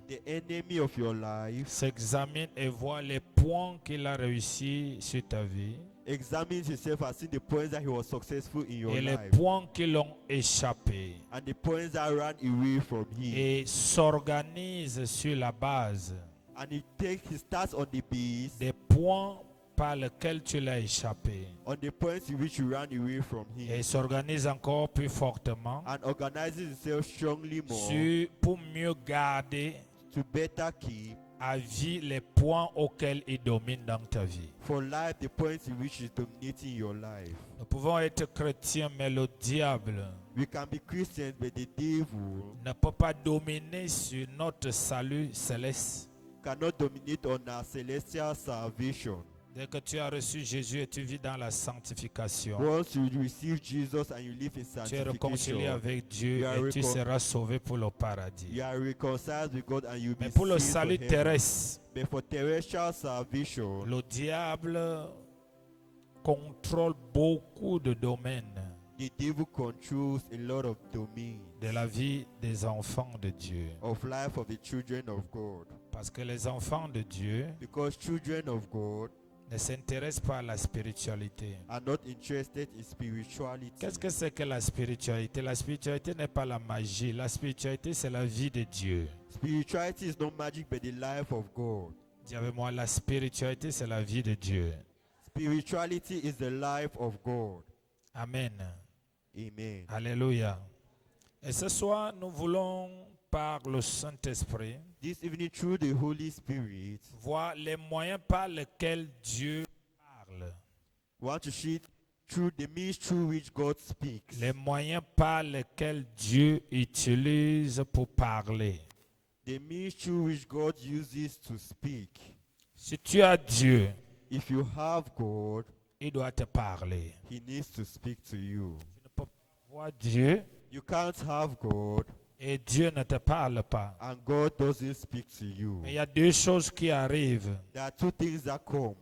The enemy of your life s'examine et voit les points qu'il a réussi sur ta vie examines himself and see the points that he was successful in your et les life points qui l'ont échappé and the points that ran away from him. et s'organise sur la base And he starts on the base, des points par lesquels tu l'as échappé on the points in which you ran away from him, et s'organise encore plus fortement and organizes himself strongly more pour mieux garder to better keep à vie les points auxquels il domine dans ta vie. for life the points in which is dominating your life. Nous pouvons être chrétiens, mais le diable We can be Christians, but the devil ne peut pas dominer sur notre salut céleste. cannot dominate on our celestial salvation. Dès que tu as reçu Jésus et tu vis dans la sanctification, Once you receive Jesus and you live in tu es réconcilié sanctification, avec Dieu You are et tu seras sauvé pour le paradis. you are reconciled with God and you Mais be pour le saved for salut heaven. terrestre, But for terrestrial salvation, le diable contrôle beaucoup de domaines the devil controls a lot of domains de la vie des enfants de Dieu. of life of the children of God. Parce que les enfants de Dieu Because children of God ne s'intéressent pas à la spiritualité. are not interested in spirituality. Qu'est-ce que c'est que la spiritualité? La spiritualité n'est pas la magie. La spiritualité, c'est la vie de Dieu. Spirituality is not magic but the life of God. Dis avec moi, la spiritualité, c'est la vie de Dieu. Spirituality is the life of God. Amen. Amen. Alléluia. Et ce soir, nous voulons, par le Saint-Esprit, This evening, through the Holy Spirit, voir les moyens par lesquels Dieu parle. we want to see through the means through which God speaks. Les moyens par lesquels Dieu utilise pour parler. The means through which God uses to speak. Si tu as Dieu, If you have God, il doit te parler. He needs to speak to you. Tu ne peux pas voir Dieu You can't have God et Dieu ne te parle pas. and God doesn't speak to you. Mais il y a deux choses qui arrivent There are two things that come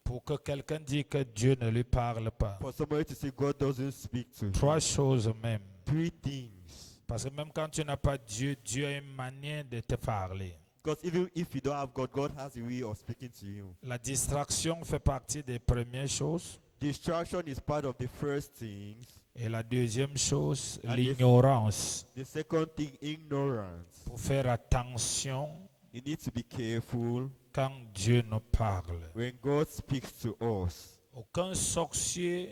pour que quelqu'un dise que Dieu ne lui parle pas. for somebody to say God doesn't speak to Trois you. choses même. Three things. Parce que même quand tu n'as pas Dieu, Dieu a une manière de te parler. Because even if you don't have God, God has a way of speaking to you. La distraction fait partie des premières choses. Distraction is part of the first things. Et la deuxième chose, And l'ignorance. The second thing, ignorance. Pour faire attention You need to be careful quand Dieu nous parle. when God speaks to us. Aucun sorcier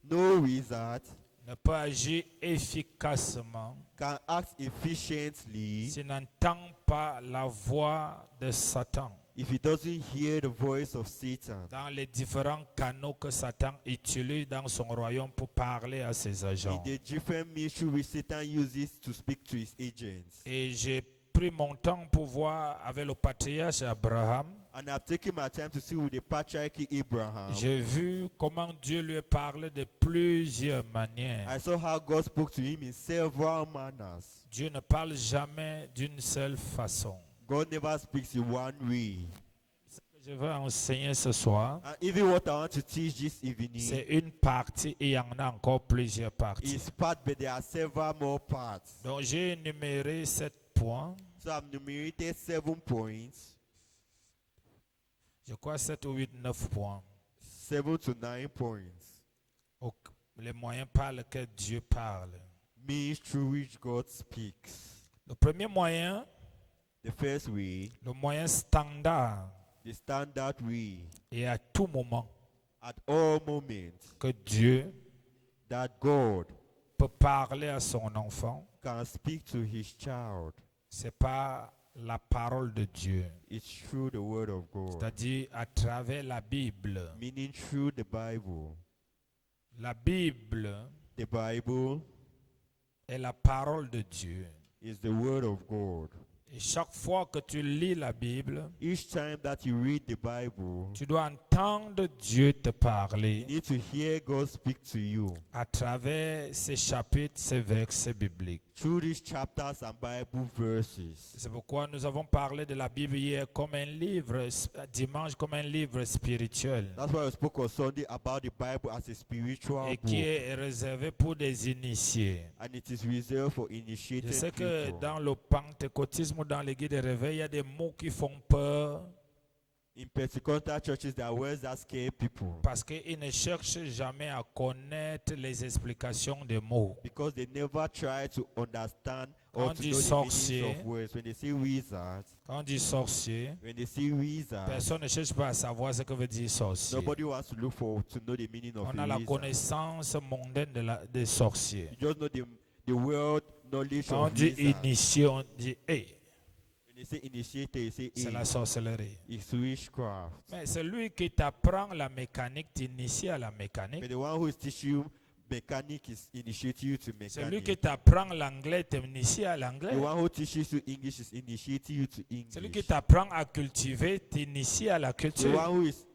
No wizard ne peut agir efficacement can act efficiently s'il n'entend pas la voix de Satan if he doesn't hear the voice of Satan dans les différents canaux que Satan utilise dans son royaume pour parler à ses in agents. the different means through which Satan uses to speak to his agents. Et j'ai pris mon temps pour voir avec le patriarche Abraham. And I've taken my time to see with the patriarch Abraham. J'ai vu comment Dieu lui parlait de plusieurs manières. I saw how God spoke to him in several manners. Dieu ne parle jamais d'une seule façon. God never speaks in one way. Ce que je veux enseigner ce soir, And even what I want to teach this evening c'est une partie et il y en a encore plusieurs parties. is part, but there are several more parts. Donc j'ai énuméré 7 points. So I've enumerated 7 points, Je crois 7 ou 8, 9 points. 7 to 9 points. Les moyens par lesquels Dieu parle. Means through which God speaks. Le premier moyen, The first way, le moyen standard, the standard way, et à tout moment at all moments, que Dieu that God peut parler à son enfant, can speak to his child. c'est pas la parole de Dieu, It's through the word of God. c'est-à-dire à travers la Bible. Meaning through the Bible. La Bible The Bible est la parole de Dieu. is the word of God. Et chaque fois que tu lis la Bible, Each time that you read the Bible, tu dois entendre Dieu te you parler need to hear God speak to you à travers ces chapitres, ces versets bibliques. through these chapters and Bible verses. C'est pourquoi nous avons parlé de la Bible hier comme un livre, dimanche comme un livre spirituel, That's why I spoke on Sunday about the Bible as a spiritual et book, qui est réservé pour des initiés. and it is reserved for Je initiated sais que people. dans le pentecôtisme, ou dans l'église de réveil, il y a des mots qui font peur In Pentecostal churches, there are words that scare people parce qu'ils ne cherchent jamais à connaître les explications des mots. because they never try to understand or Quand to dit know the sorcier, meanings of words. When they say wizard, Quand on dit sorcier, when they say wizard, personne ne cherche pas à savoir ce que veut dire sorcier. nobody wants to look for to know the meaning of On a a la wizard. connaissance mondaine des sorciers. You just know the world knowledge Quand on of dit wizard. initié, on dit hey, When they say initiator, you say c'est la sorcellerie. it's witchcraft. Mais celui qui t'apprend la mécanique, t'initie à la mécanique. But the one who is teaching you mechanic is initiating you to Celui qui mechanic. t'apprend l'anglais, t'initie à l'anglais. The one who teaches you English is initiating you to Celui qui English. t'apprend à cultiver, t'initie à la The culture. one who is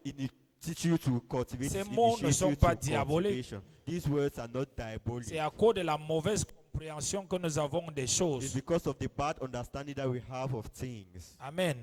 teaching you to cultivate Ces is mots ne initiating sont you pas to diaboliques. cultivation. These words are not diabolic. C'est à cause de la mauvaise compréhension que nous avons des It's choses. because of the bad understanding that we have of things. Amen.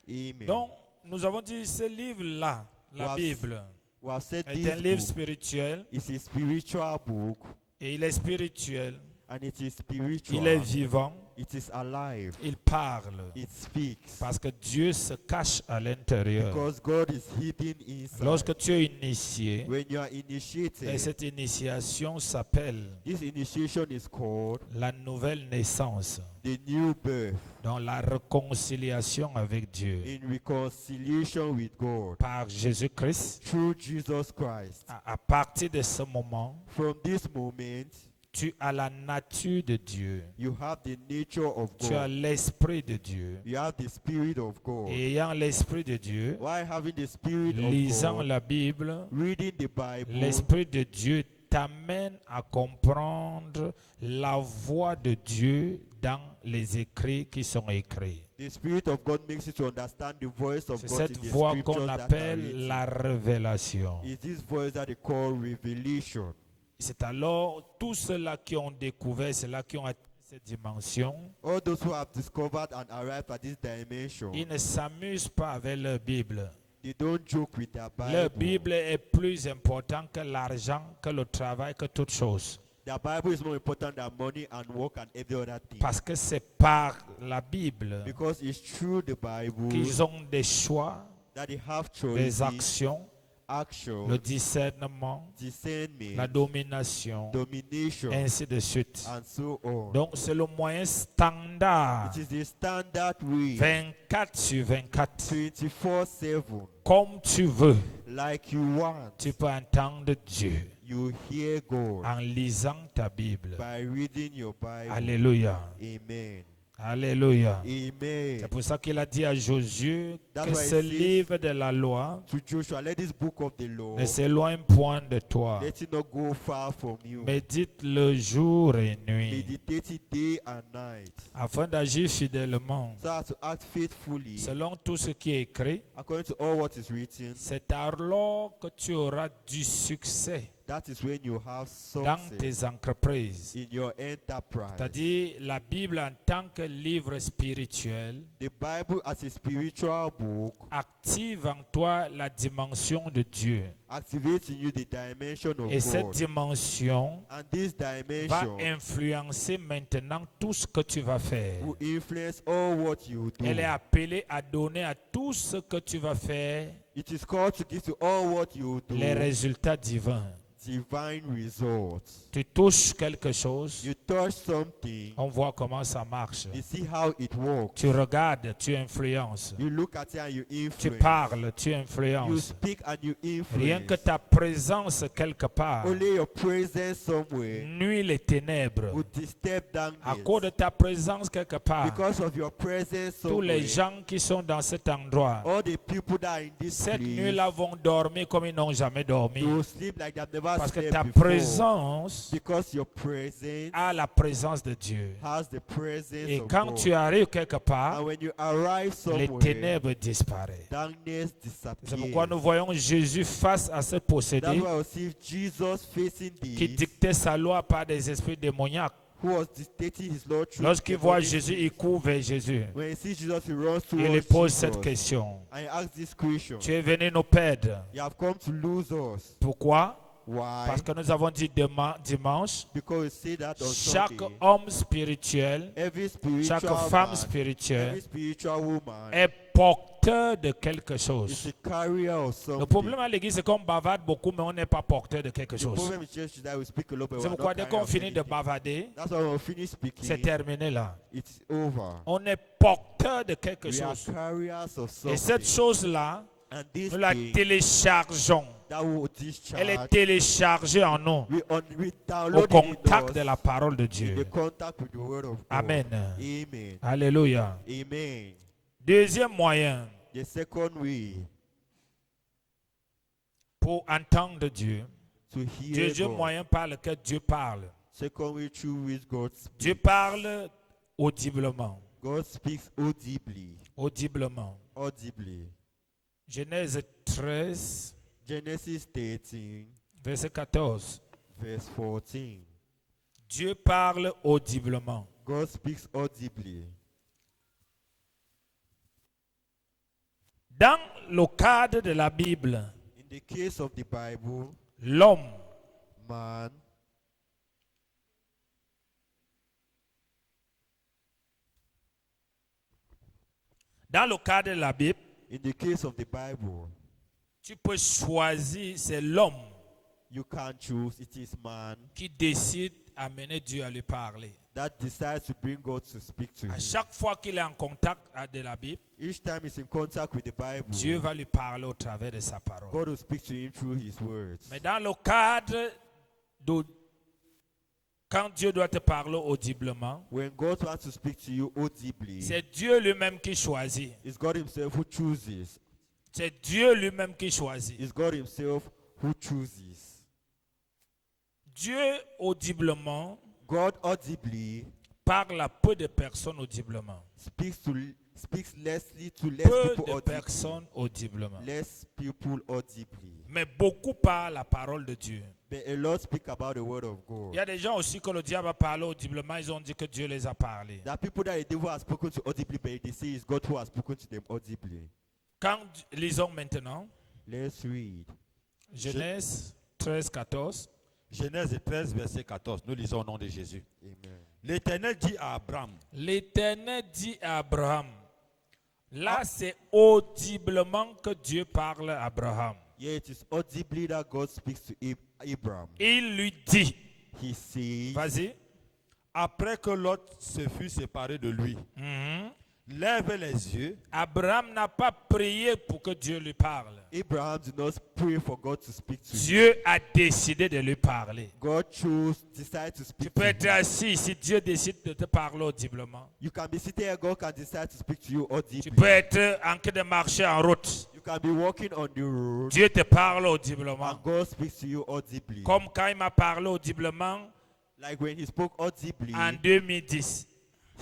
Amen. Donc, nous avons dit ce livre-là, la Was- Bible, We have said est un this livre book spirituel is a spiritual book et il est spirituel, and it is spiritual. il est vivant, It is alive. il parle It speaks. parce que Dieu se cache à l'intérieur. Because God is hidden inside. Lorsque tu es initié, When you are et initiated, cette initiation s'appelle this initiation is called la nouvelle naissance, the new birth dans la réconciliation avec Dieu in reconciliation with God par Jésus-Christ. through Jesus Christ. À partir de ce moment, From this moment, tu as la nature de Dieu, you have the nature of tu as God. l'esprit de Dieu. You have the Spirit of God. Et ayant l'esprit de Dieu, While having the Spirit of lisant God, la Bible, reading the Bible, l'esprit de Dieu t'amène à comprendre la voix de Dieu dans les écrits qui sont écrits. the Spirit of God makes you to understand the voice of C'est God cette in the voix scriptures qu'on that are appelle written. la révélation. It's this voice that they call revelation. C'est alors tous ceux-là qui ont découvert, ceux-là qui ont atteint cette dimension, All those who have discovered and arrived at this dimension, ils ne s'amusent pas avec leur Bible. they don't joke with their Leur Bible. Bible est plus important que l'argent, que le travail, que toute chose. Their Bible is more important than money and work and every other thing. Parce que c'est par la Bible Because it's through the Bible qu'ils ont des choix, that they have des choices, actions, action, le discernement, la discernment, domination, domination, ainsi de suite. and so on. Donc c'est le moyen standard, It is the standard way, 24 sur 24. 24/7, Comme tu veux, like you want. tu peux entendre Dieu You hear God en lisant ta Bible. by reading your Bible. Alléluia. Amen. Alléluia. Amen. C'est pour ça qu'il a dit à Josué That's que why ce it says- livre de la loi To Joshua, let this book of the law, ne s'éloigne point de toi. let it not go far from you. Médite-le jour et nuit Meditate it day and night, afin d'agir fidèlement so as to act faithfully selon tout ce qui est écrit. according to all what is written. C'est alors que tu auras du succès That is when you have dans success tes entreprises. in your enterprise. C'est-à-dire la Bible en tant que livre spirituel The Bible as a spiritual book active en toi la dimension de Dieu. activates in you the dimension of Et cette God. dimension And this va dimension influencer maintenant tout ce que tu vas faire. will influence all what you do. Elle est appelée à donner à tout ce que tu vas faire It is called to give to all what you do les résultats divins. divine results. Tu touches quelque chose, You touch something, on voit comment ça marche. you see how it works. Tu regardes, tu influences. You look at it and you Tu influence. parles, tu You influences. speak and you Rien que influence. ta présence quelque part Only your presence somewhere nuit les ténèbres. would disturb À cause de darkness. ta présence quelque part, Because of your presence tous les somewhere, gens qui sont dans cet endroit, all the people that are in this cette place, nuit-là vont dormir comme ils n'ont jamais dormi. they will sleep like they've never Parce que slept ta before. présence Because your presence a la présence de Dieu. has the presence Et of quand God. tu arrives quelque part, And when you arrive les somewhere, ténèbres disparaissent. darkness C'est pourquoi nous disappears. voyons Jésus face à ce That's possédé why we see Jesus facing qui this, dictait sa loi par des esprits démoniaques. who was dictating his law through Lorsqu'il voit demonic Jésus, spirits. il court vers Jésus. When he sees Jesus, he runs Il lui towards pose cette Jesus. question. And he asks this question. Tu es venu nous perdre. You have come to lose us. Pourquoi? Why? Parce que nous avons dit dimanche, Because we see that on chaque Sunday, homme spirituel, every chaque spiritual femme man, every spirituelle spiritual woman est porteur de quelque is chose. a carrier of Le something. problème à l'église, c'est qu'on bavarde beaucoup, mais on n'est pas porteur de quelque The chose. problem in church is that we speak a lot, but C'est we are pourquoi not dès carrier qu'on of finit de anything. bavarder, That's why when we finish c'est speaking, terminé là. it's over. On est porteur de quelque We are chose. carriers of Et cette something. chose-là, And this nous la thing téléchargeons. that will Elle est discharge, téléchargée en nous, we au download it contact in de us, la parole de in Dieu. the contact with the word of God. Amen. Amen. Alléluia. Amen. Deuxième moyen The second way pour entendre Dieu. to hear Deuxième God. moyen par lequel Dieu parle. Second way through which God speaks. Dieu parle audiblement. God speaks audibly. Audiblement. Audibly. Genèse 13, Genesis 13, verset 14. verse 14. Dieu parle audiblement. God speaks audibly. Dans le cadre de la Bible, In the case of the Bible, l'homme man, dans le cadre de la Bible, in the case of the Bible, tu peux choisir, c'est l'homme you can't choose. It is man qui décide d'amener Dieu à lui parler. that decides to bring God to speak to À him. chaque fois qu'il est en contact avec la Bible, Each time he's in contact with the Bible, Dieu va lui parler au travers de sa parole. God will speak to him through his words. Mais dans le cadre de quand Dieu doit te parler audiblement, When God wants to speak to you audibly, c'est Dieu lui-même qui choisit. it's God himself who chooses. C'est Dieu lui-même qui choisit. It's God himself who chooses. Dieu audiblement God audibly parle à peu de personnes audiblement. speaks lessly to less Peu people de audibly. personnes audiblement. Less people audibly. Mais beaucoup parlent la parole de Dieu. But a lot speak about the word of Il y God. a des gens aussi que le diable a parlé audiblement, ils ont dit que Dieu les a parlé. There are people that the devil has spoken to audibly, but they say it's God who has spoken to them audibly. Quand lisons maintenant Let's read. Genèse 13, 14. Genèse 13, verset 14. Nous lisons au nom de Jésus. Amen. L'Éternel dit à Abraham, L'Éternel dit à Abraham. Là, c'est audiblement que Dieu parle à Abraham. Yeah, it is audibly that God speaks to Abraham. Il lui dit, He says, vas-y. après que Lot se fut séparé de lui, lève les yeux Abraham n'a pas prié pour que Dieu lui parle. Abraham did not pray for God to speak to him. Dieu a décidé de lui parler. God decided to Tu speak peux to être him. assis si Dieu décide de te parler audiblement. You can be seated and God can decide to speak to you Tu audibly. peux être en train de marcher en route. You can be walking on the road Dieu te parle audiblement. and God speaks to you audibly. Comme quand il m'a parlé audiblement Like when he spoke audibly, en 2010.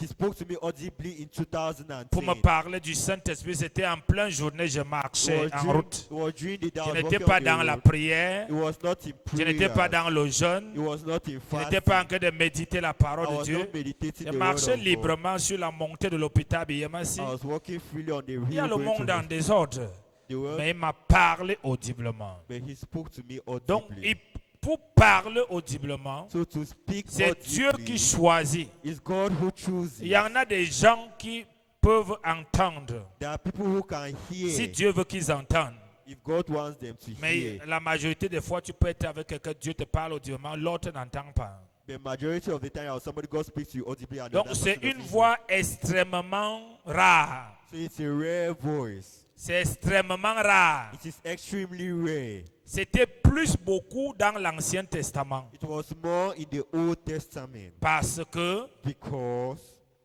he spoke to me audibly in 2010. Pour me parler du Saint-Esprit, c'était en pleine journée, je marchais en route. It was during the day I Je was n'étais walking pas on the dans la road. prière. It was not in Je n'étais pas prayer. dans le It jeûne. was not in Je n'étais fasting. pas en train de méditer la I parole de was Dieu. not meditating Je the word marchais of God. librement sur la montée de l'hôpital Biemasi. I was walking freely on the Il y a hill le going monde to en désordre. the world, Mais il m'a parlé audiblement. but he spoke to me Donc, audibly. pour parler audiblement, So to speak c'est Dieu qui audibly choisit. is God who chooses. Il y en a des gens qui peuvent entendre. There are people who can hear Si Dieu veut qu'ils entendent. if God wants them to Mais hear. la majorité des fois, tu peux être avec quelqu'un, Dieu te parle audiblement, l'autre n'entend pas. The majority of the time, somebody God speaks to you audibly and the Donc, other c'est person une doesn't voix extrêmement rare. hear. So it's a rare voice. C'est extrêmement rare. It is extremely rare. C'était plus beaucoup dans l'Ancien Testament. It was more in the Old Testament Parce que because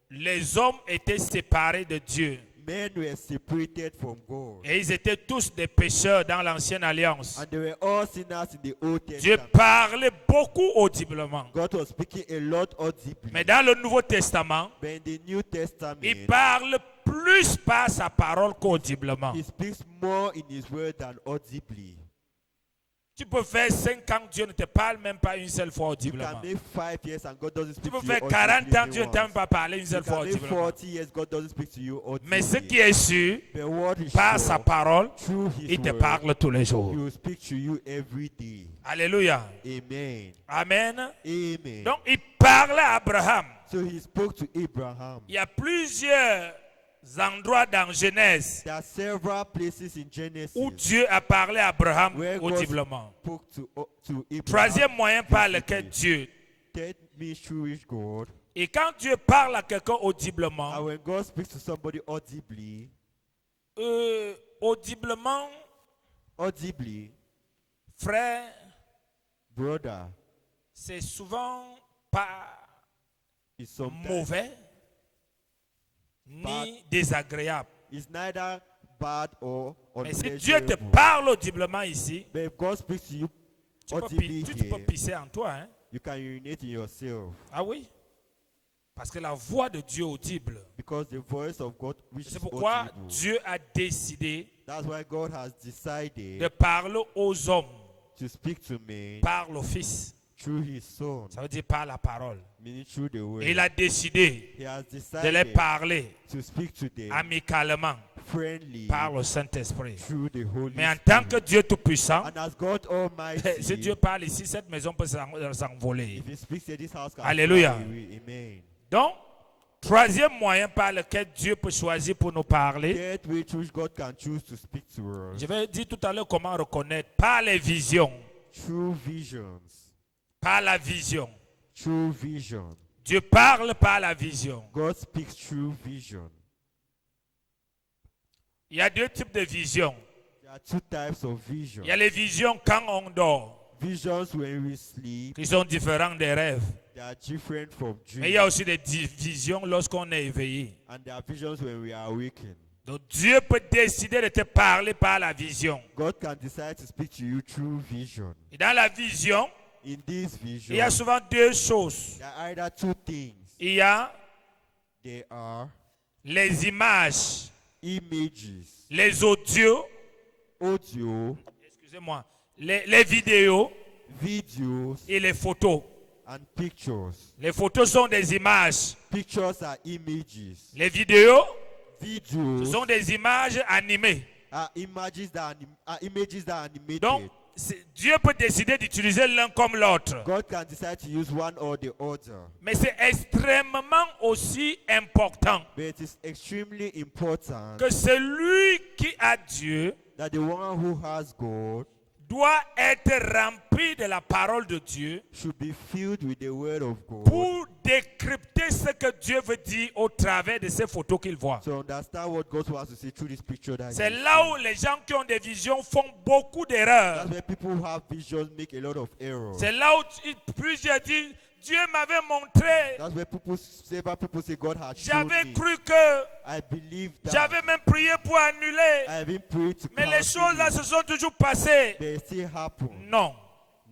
les hommes étaient séparés de Dieu. men were separated from God. Et ils étaient tous des pécheurs dans l'Ancienne Alliance. And they were all sinners in the Old Dieu Testament. parlait beaucoup audiblement. God was speaking a lot audibly. Mais dans le Nouveau Testament, But in the New Testament, il parle plus par sa parole qu'audiblement. he speaks more in his word than audibly. Tu peux faire 5 ans, Dieu ne te parle même pas une seule fois You audiblement. can make 5 years and God doesn't Tu speak peux to you faire 40 ans, audibly Dieu ne t'a même once. pas parlé une You seule fois can make audiblement. 40 years, God doesn't speak to you Mais ce audibly. qui est sûr, But what is par sure, sa parole, through His il te word, parle tous les He jours. will speak to you every day. Alléluia. Amen. Amen. Amen. Donc, il parlait à Abraham. So He spoke to Abraham. Il y a plusieurs endroits dans Genèse There are several places in Genesis où Dieu a parlé à Abraham where God audiblement. spoke to Abraham. Troisième moyen par lequel visibly. Dieu. Third means through which God. Et quand Dieu parle à quelqu'un And audiblement, when God speaks to somebody audibly, audiblement, frère, brother, c'est souvent pas is sometimes mauvais ni désagréable. it's neither bad or Mais si Dieu te unpleasurable. parle audiblement ici, But if God speaks to you tu peux, audibly tu peux here, pisser en toi. Hein? you can urinate in yourself. Ah oui? Parce que la voix de Dieu audible. Because the voice of God which C'est is pourquoi audible. Dieu a décidé That's why God has de decided parler aux hommes to speak to me par le Fils. through His Son, Ça veut dire par la parole. meaning through the word. Et il a décidé He has de les decided parler to speak to them amicalement friendly par le Saint-Esprit. through the Holy Mais en tant que Spirit. Dieu Tout-Puissant, And as God Almighty, si Dieu parle ici, cette maison peut s'envoler. if He speaks to this house, can Alléluia. fly away. Amen. Donc, troisième moyen par lequel Dieu peut choisir pour nous parler, Third way through which God can choose to speak to us, je vais dire tout à l'heure comment reconnaître par les visions, through visions. par la vision. Through vision. Dieu parle par la vision. God speaks through vision. Il y a deux types de visions. There are two types of vision. Il y a les visions quand on dort, Visions when we sleep, qui sont différentes des rêves. they are different from Mais il y a dreams. aussi des visions lorsqu'on est éveillé. And there are visions when we are awakened. Donc Dieu peut décider de te parler par la vision. God can decide to speak to you through vision. Et dans la vision, In this il y a vision, souvent deux choses. there are either two things. Il y a They are les images, images, les audios, audio, excusez-moi, les vidéos videos, et les photos. and pictures. Les photos sont des images. Pictures are images. Les vidéos Videos sont des images animées. are images that are animated. Donc, Dieu peut décider d'utiliser l'un comme l'autre. God can decide to use one or the other. Mais c'est extrêmement aussi important But it is extremely important que celui qui a Dieu that the one who has God doit être rempli de la parole de Dieu should be filled with the word of God pour décrypter ce que Dieu veut dire au travers de ces photos qu'il voit. to understand what God wants to say through this picture that C'est he là sees. où les gens qui ont des visions font beaucoup d'erreurs. That's where people who have visions make a lot of errors. C'est là où plusieurs disent, Dieu m'avait montré, That's where several people say God has shown j'avais me. cru que, I believe that. j'avais même prié pour annuler. I even prayed to Mais les cancel choses là it. se sont toujours passées. They still happen. Non.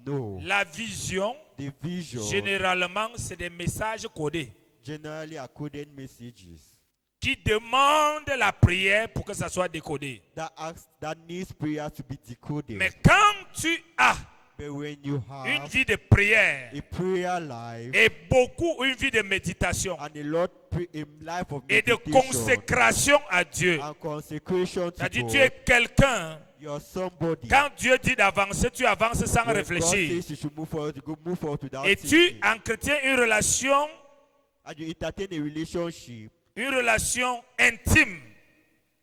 No. La vision, The vision généralement, c'est des messages codés generally are coded messages qui demandent la prière pour que ça soit décodé. that needs prayer to be decoded. Mais quand tu as But when you une have vie de prière a prayer life et beaucoup une vie de méditation and a life of et de meditation consécration à Dieu, and consecration to c'est-à-dire God, tu es quelqu'un, you're somebody. quand Dieu dit d'avancer, tu avances sans When God réfléchir. says you should move forward, you go move forward without Et tu thinking. entretiens une relation And you entertain a relationship, intime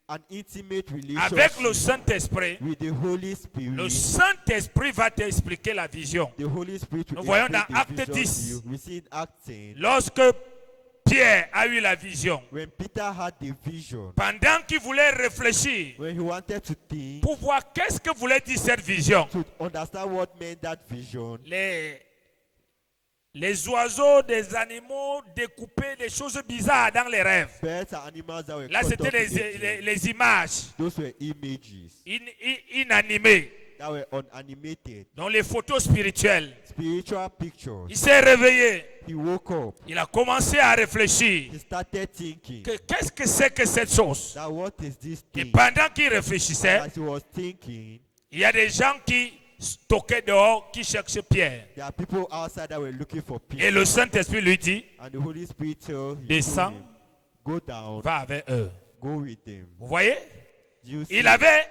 an intimate avec le relationship Saint-Esprit. with the Holy Le Spirit. Saint-Esprit va t'expliquer la vision. The Holy Spirit will Nous voyons explain dans the Acte vision 10. to you. We see in Acts 10, Lorsque Pierre a eu la vision, when Peter had the vision, pendant qu'il voulait réfléchir when he wanted to think, pour voir qu'est-ce que voulait dire cette vision, to understand what meant that vision, les oiseaux, des animaux découpaient des choses bizarres dans les rêves. birds and animals that were Là, cut c'était off in the dream, les images those were images inanimées, that were unanimated, dont les photos spirituelles. spiritual pictures. Il s'est réveillé. He woke up. Il a commencé à réfléchir. He started thinking Qu'est-ce que c'est que cette chose? that what is this Et thing? pendant qu'il réfléchissait, As he was thinking, il y a des gens qui toquaient dehors qui cherchaient Pierre. There are people outside that were looking for peace. Et le Saint-Esprit lui dit, And the Holy Spirit told descends, him, go down, va avec eux. go with them. Vous voyez? Do you see? Il avait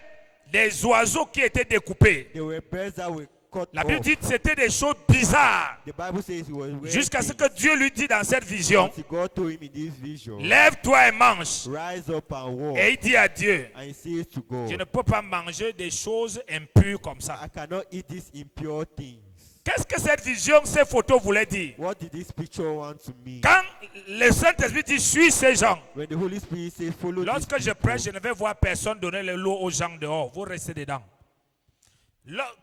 des oiseaux qui étaient découpés. There were birds that were cut La Bible off. dit que c'était des choses bizarres. The Bible says he was wearing Jusqu'à ce things. que Dieu lui dit dans cette vision, Until God told him in this vision, lève-toi et mange. rise up and walk. Et il dit à Dieu, And he says to God, je ne peux pas manger des choses impures comme ça. I cannot eat these impure things. Qu'est-ce que cette vision, ces photos voulaient dire? What did this picture want to mean? Quand le Saint-Esprit dit, suis ces gens. When the Holy Spirit says, follow Lorsque these je people, prêche, je ne vais voir personne donner l'eau aux gens dehors. Vous restez dedans.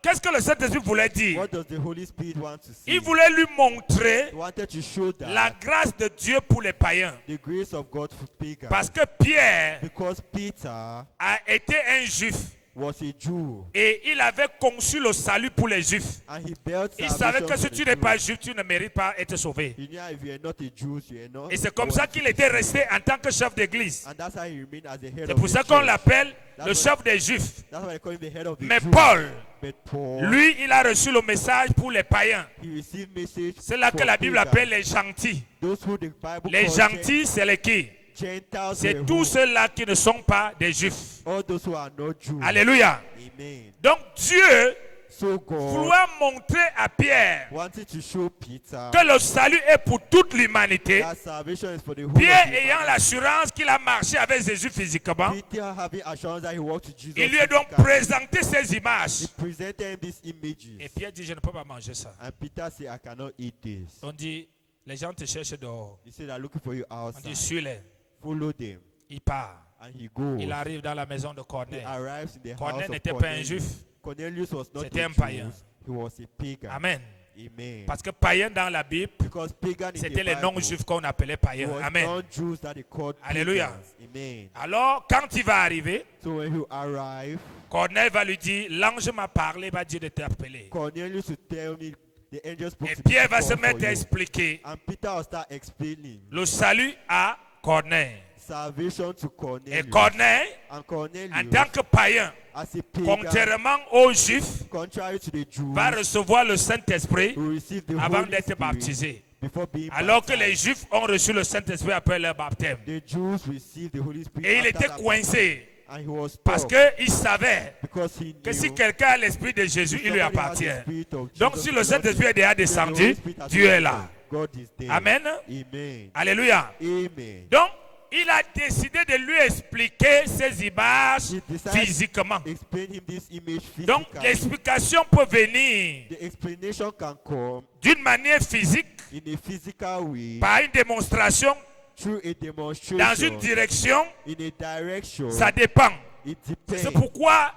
Qu'est-ce que le Saint-Esprit voulait dire? what does the Holy Spirit want to say? Il voulait lui montrer He wanted to show that la grâce de Dieu pour les païens. the grace of God for pagans. Parce que Pierre Because Peter a été un juif was a Jew et il avait conçu le salut pour les juifs. and he built Il savait salvation que si for tu the n'es pas Jews. juif, tu ne mérites pas être sauvé. He knew if you are not a Jew, you are not. Et c'est comme ça qu'il était resté en tant que chef d'église. And that's how he remained as the head C'est of pour the ça qu'on church. l'appelle le That's chef des juifs. That's why they call him the head of the Mais Jews. Paul, But Paul, lui, il a reçu le message pour les païens. he received message C'est là que for la Bible pagans. appelle les gentils. Those who the Bible Les calls gentils, c'est les qui? Gentiles C'est were tous who? ceux-là qui ne sont pas des juifs. All those who are not Jews. Alléluia. Amen. Donc Dieu So God vouloir montrer à Pierre wanted to show Peter que le salut est pour toute l'humanité. that salvation is for the whole Pierre of ayant humanity. l'assurance qu'il a marché avec Jésus physiquement, Peter having assurance that he walked to Jesus. il lui a donc physically. présenté ces He images. presented him these images. Et Pierre dit, je ne peux pas manger ça. And Peter said, I cannot eat this. On dit, les gens te cherchent dehors. He said, I'm looking for you On dit, outside. suis-les. Follow them. Il part. And he goes. Il arrive dans la maison de He Corneille. arrives in the house Corneille of n'était pas un Cornelius. juif. Cornelius was not C'était a un Jew. païen. He was a pagan. Amen. Amen. Parce que païen dans la Bible, Because pagan in the c'était les Bible, non-juifs qu'on appelait it païens. was Amen. non-Jews that they called Alléluia. pagans. Amen. Alors, quand il va arriver, So when he arrived, Corneille va lui dire, l'ange m'a parlé, va dire de t'appeler. Cornelius would tell me the angel spoke Et to me Pierre to va se call for mettre à you. expliquer And Peter will start explaining le salut à Corneille. salvation to Et Cornelius. Corneille, And Cornelius, en tant que païen, as a pagan, contrairement aux juifs, contrary to the Jews, va recevoir le Saint-Esprit who received the avant Holy d'être Spirit baptisé. before being Alors que baptized. les juifs ont reçu le Saint-Esprit après leur baptême. The Jews received the Holy Spirit Et il after était that coincé and he was parce stuck qu'il savait because he que si knew quelqu'un a l'Esprit de Jésus, il lui somebody has the appartient. Spirit of Donc Jesus si in le us, Saint-Esprit est déjà then the Holy descendu, Spirit has Dieu est been là. there. God is there. Amen. Amen. Alléluia. Amen. Donc, il a décidé de lui expliquer ces images He decided physiquement. to explain him this image Donc, physically. l'explication peut venir The explanation can come d'une manière physique, in a physical way, par une démonstration, through a demonstration, dans une direction. in a direction. Ça dépend. It C'est depends. pourquoi,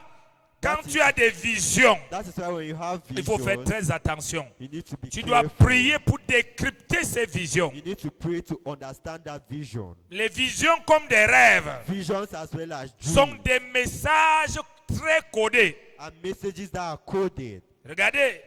quand That is- tu as des visions, That is why when you have il faut faire visions, très attention. you need to be Tu dois careful. prier pour décrypter ces visions. You need to pray to understand that vision. Les visions comme des rêves Visions as well as sont dreams des messages très codés. and messages that are coded. Regardez,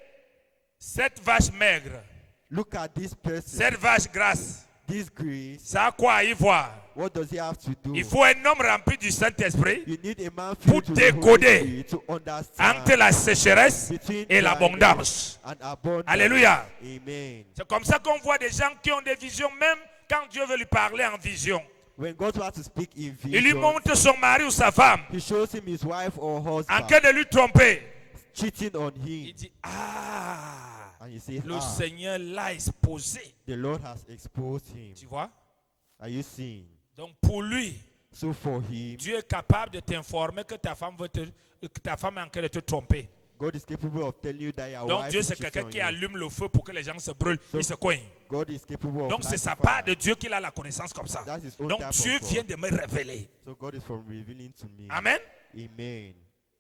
cette vache maigre, Look at this person, cette vache grasse, this grace. ça a quoi à y voir? What does he have to do? Il faut un homme rempli du Saint-Esprit You need a man pour filled with the Holy décoder Spirit to understand entre la sécheresse between et l'abondance. dryness and abundance. Alléluia. Amen. C'est comme ça qu'on voit des gens qui ont des visions, même quand Dieu veut lui parler en vision. When God wants to speak in Il lui vision, montre son mari ou sa femme he shows him his wife or en husband train de lui tromper. cheating on Il him. dit, ah, And he says, le Seigneur l'a exposé. the Lord has exposed him. Tu vois? Are you seeing? Donc pour lui, So for him, Dieu est capable de t'informer que ta femme que ta femme est en train de te tromper. God is capable of telling you that your Donc wife Dieu is c'est cheating quelqu'un on qui you. allume le feu pour que les gens se brûlent, ils se coignent. God is capable of Donc c'est sa lighting part fire. de Dieu qu'il a la connaissance comme ça. That's his own Donc type Dieu of God. vient de me révéler. So God is from revealing to me. Amen. Amen.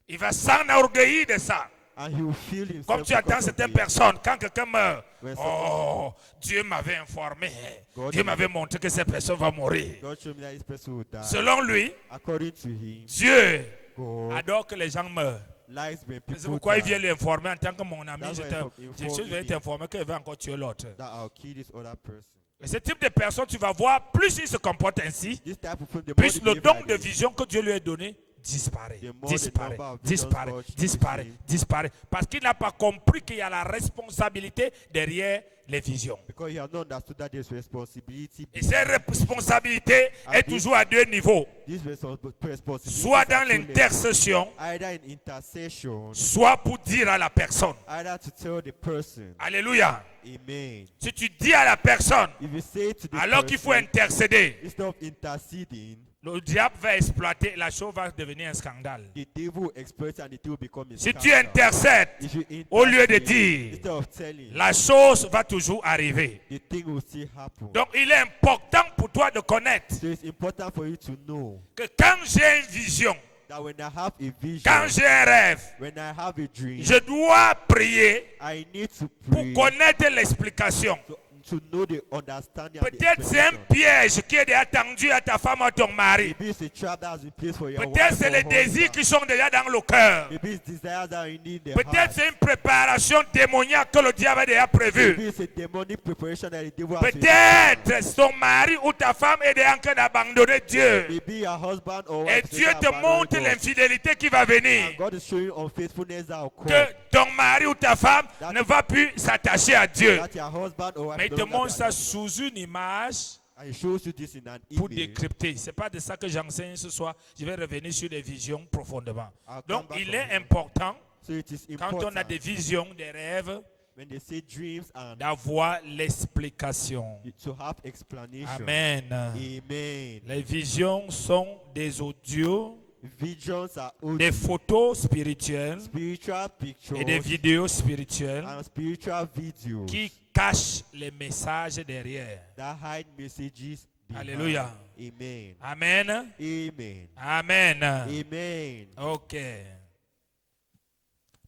Il va s'enorgueillir de ça. And he will feel himself. Comme tu attends because of certaines it. personnes, quand quelqu'un meurt, When oh, Dieu m'avait informé. God Dieu is- m'avait montré que cette personne va mourir. God showed me that this person will die. Selon lui, According to him, Dieu God adore que les gens meurent. likes when C'est people pourquoi il die. vient lui informer en tant que mon ami. That's Je why te- he je vais t'informer qu'il va encore tuer l'autre. That I'll kill this other person. Et ce type de personne, tu vas voir, plus il se comporte ainsi, This type of person, the more plus they le behave don like de this, vision que Dieu lui a donné disparaît, the more the disparaît, number of visions disparaît, God disparaît, receive. disparaît. Parce qu'il n'a pas compris qu'il y a la responsabilité derrière les visions. Because he has not understood that there's responsibility. Et cette responsabilité est toujours à deux niveaux. This responsibility Soit dans l'intercession, either in intercession, soit pour dire à la personne. either to tell the person. Alléluia. Amen. Si tu dis à la personne, If you say to the alors qu'il faut person, intercéder, instead of interceding, le diable va exploiter, la chose va devenir un scandale. the devil exploits and it will become a Si tu scandal. intercèdes, If you au lieu de intercede, dire, instead of telling, la chose va toujours arriver. the thing will still happen. Donc il est important pour toi de connaître So it's important for you to know que quand j'ai une vision, that when I have a vision, quand j'ai un rêve, when I have a dream, je dois prier I need to pour pray connaître l'explication. to know the understanding and the Peut-être c'est un explanation. piège qui est déjà tendu à ta femme ou à ton mari. Maybe it's a trap that has been placed for your Peut-être wife c'est or les désirs husband. qui sont déjà dans le cœur. Maybe it's desires that are in their Peut-être heart. c'est une préparation démoniaque que le diable a déjà prévue. Maybe it's a demonic preparation that the devil has Peut-être ton mari ou ta femme est déjà en train d'abandonner Dieu. Maybe your husband or Et wife Dieu is te montre abandoned God. l'infidélité qui va venir. And God is showing unfaithfulness that will Que come. ton mari ou ta femme ne va plus s'attacher à Dieu. That your husband or wife Mais il no te longer montre be ça attached. sous une image And he shows you this in an pour image. décrypter. Ce n'est pas de ça que j'enseigne ce soir. Je vais revenir sur les visions profondément. I'll come Donc, back il on est it. important, So it is quand on a important des visions, des rêves, when they say dreams and d'avoir l'explication. to have explanation. Amen. Amen. Les visions sont des audios, Visions are des audio, photos spirituelles spiritual pictures et des vidéos spirituelles and spiritual videos qui cachent les messages derrière. that hide messages behind. Alléluia. Amen. Amen. Amen. Amen. Amen. Ok.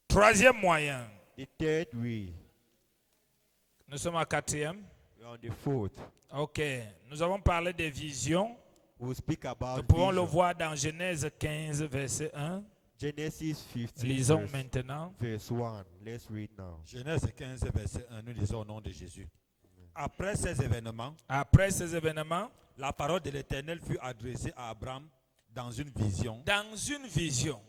Troisième moyen. The third way. Nous sommes à quatrième. We're on the fourth. Ok. Nous avons parlé des visions. We'll speak about Nous pouvons le vision. voir dans Genèse 15, verset 1. Genesis 15, Lisons verse, maintenant. verse 1. Let's read now. Genèse 15, verset 1, nous lisons au nom de Jésus. Après ces événements, Après ces événements, la parole de l'Éternel fut adressée à Abraham dans une vision. dans une vision,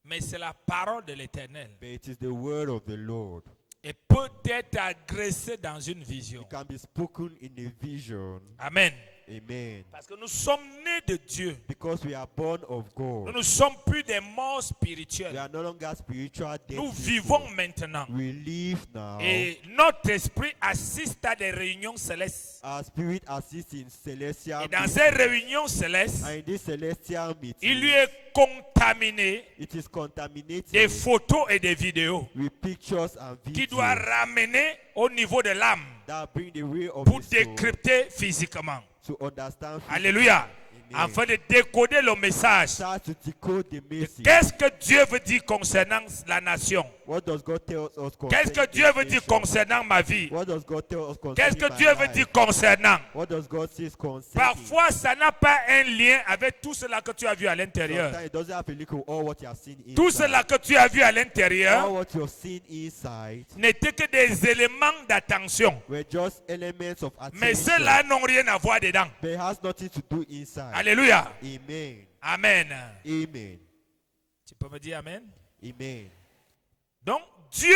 mais c'est la parole de l'Éternel, But it is the word of the Lord. et peut être agressée dans une vision. It can be spoken in a vision. Amen. Amen. Parce que nous sommes nés de Dieu. Because we are born of Nous God. ne sommes plus des morts We spirituels. are no longer spiritual dead Nous people. vivons maintenant. We live now. Et notre esprit assiste à des réunions célestes. Our spirit assists in celestial Et dans meetings. ces réunions célestes, And in this celestial il meeting, lui est contaminé it is contaminated des photos et des vidéos with pictures and qui doit videos ramener au niveau de l'âme that bring the way of pour the soul décrypter physiquement. to understand. Alléluia. Amen. Afin de décoder le message. Start to decode the message. Qu'est-ce que Dieu veut dire concernant la nation? What does God tell us Qu'est-ce que concerning Dieu this veut dire nation? concernant ma vie? What does God tell us Qu'est-ce concerning que my Dieu veut life? dire concernant? What does God say concerning? Parfois, ça n'a pas un lien avec tout cela que tu as vu à l'intérieur. Sometimes it doesn't have a look at all what you have seen Tout inside. cela que tu as vu à All l'intérieur what you have seen inside n'était que des éléments d'attention. were just elements of Mais attention. ceux-là n'ont rien à voir dedans. But it has nothing to do inside. Alléluia. Amen. Amen. Amen. Tu peux me dire Amen? Amen. Donc, Dieu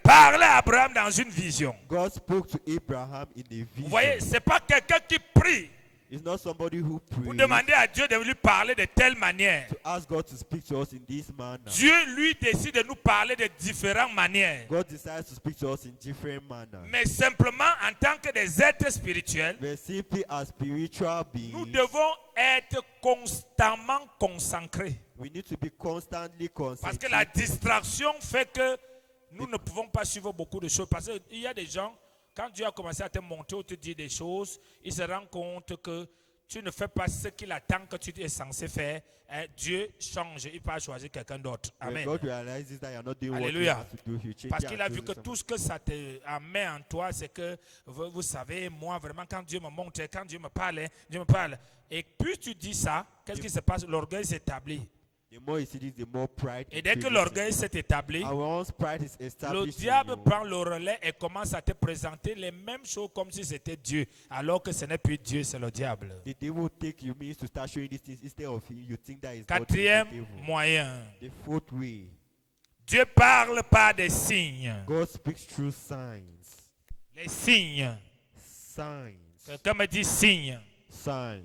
parlait à Abraham dans une vision. God spoke to Abraham in a vision. Vous voyez, ce n'est pas quelqu'un qui prie It's not somebody who pour prays demander à Dieu de lui parler de telle manière. to ask God to speak to us in this manner. Dieu, lui, décide de nous parler de différentes manières. God decides to speak to us in different manners. Mais simplement, en tant que des êtres spirituels, But simply as spiritual nous beings, devons être constamment concentrés. we need to be constantly Parce que la concentrated. distraction fait que nous ne pouvons pas suivre beaucoup de choses. Parce qu'il y a des gens, quand Dieu a commencé à te montrer ou te dire des choses, il se rend compte que tu ne fais pas ce qu'il attend que tu es censé faire. Dieu change, il peut choisir quelqu'un d'autre. When Amen. God realizes that you're not doing Alléluia. what you have to do, He changes Parce qu'il a and vu que chooses tout ce que ça te met en toi, c'est que, vous savez, moi, vraiment, quand Dieu me montre, quand Dieu me parle. Et puis tu dis ça, qu'est-ce qui se passe? L'orgueil s'établit. The more you see this, the more pride. Et dès que increases l'orgueil in you. s'est établi, And once pride is le established in diable you, prend le relais et commence à te présenter les mêmes choses comme si c'était Dieu, alors que ce n'est plus Dieu, c'est le diable. the devil take you means to start showing these things instead of you think that is God. Quatrième The devil. moyen, The fourth way, Dieu parle par des signes. God speaks through signs. Les signes. Signs. Quelqu'un me dit signes. Signs.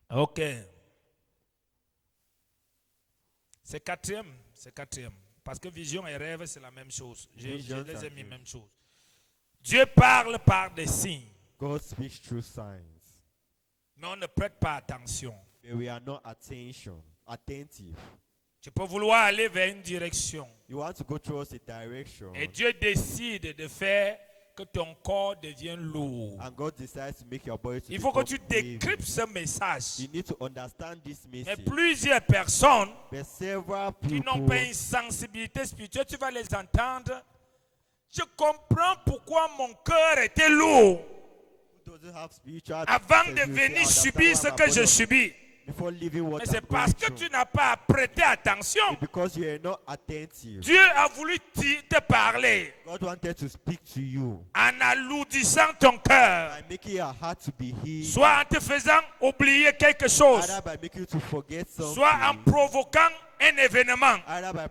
Ok. C'est quatrième. Parce que vision et rêve, c'est la même chose. Je Vision, les ai c'est mis la même chose. Dieu parle par des signes, God speaks through signs. mais on ne prête pas attention. But we are not attentive. Tu peux vouloir aller vers une direction You want to go towards a direction, et Dieu décide de faire que ton corps devienne lourd. and God decides to make your body to Il faut que become tu heavy. décryptes ce message. You need to understand this Mais message. plusieurs personnes But several qui people n'ont pas une sensibilité spirituelle, tu vas les entendre. Je comprends pourquoi mon cœur était lourd who doesn't have spiritual avant sense, de you say, venir "I understand subir why ce my que je body subis. before living what Mais I'm c'est going parce que through." tu n'as pas prêté attention. It's because you are not attentive. Dieu a voulu te parler God wanted to speak to you en alourdissant ton cœur, by making your heart to be healed, soit en te faisant oublier quelque chose, either by making you to forget something, soit en provoquant un événement, either by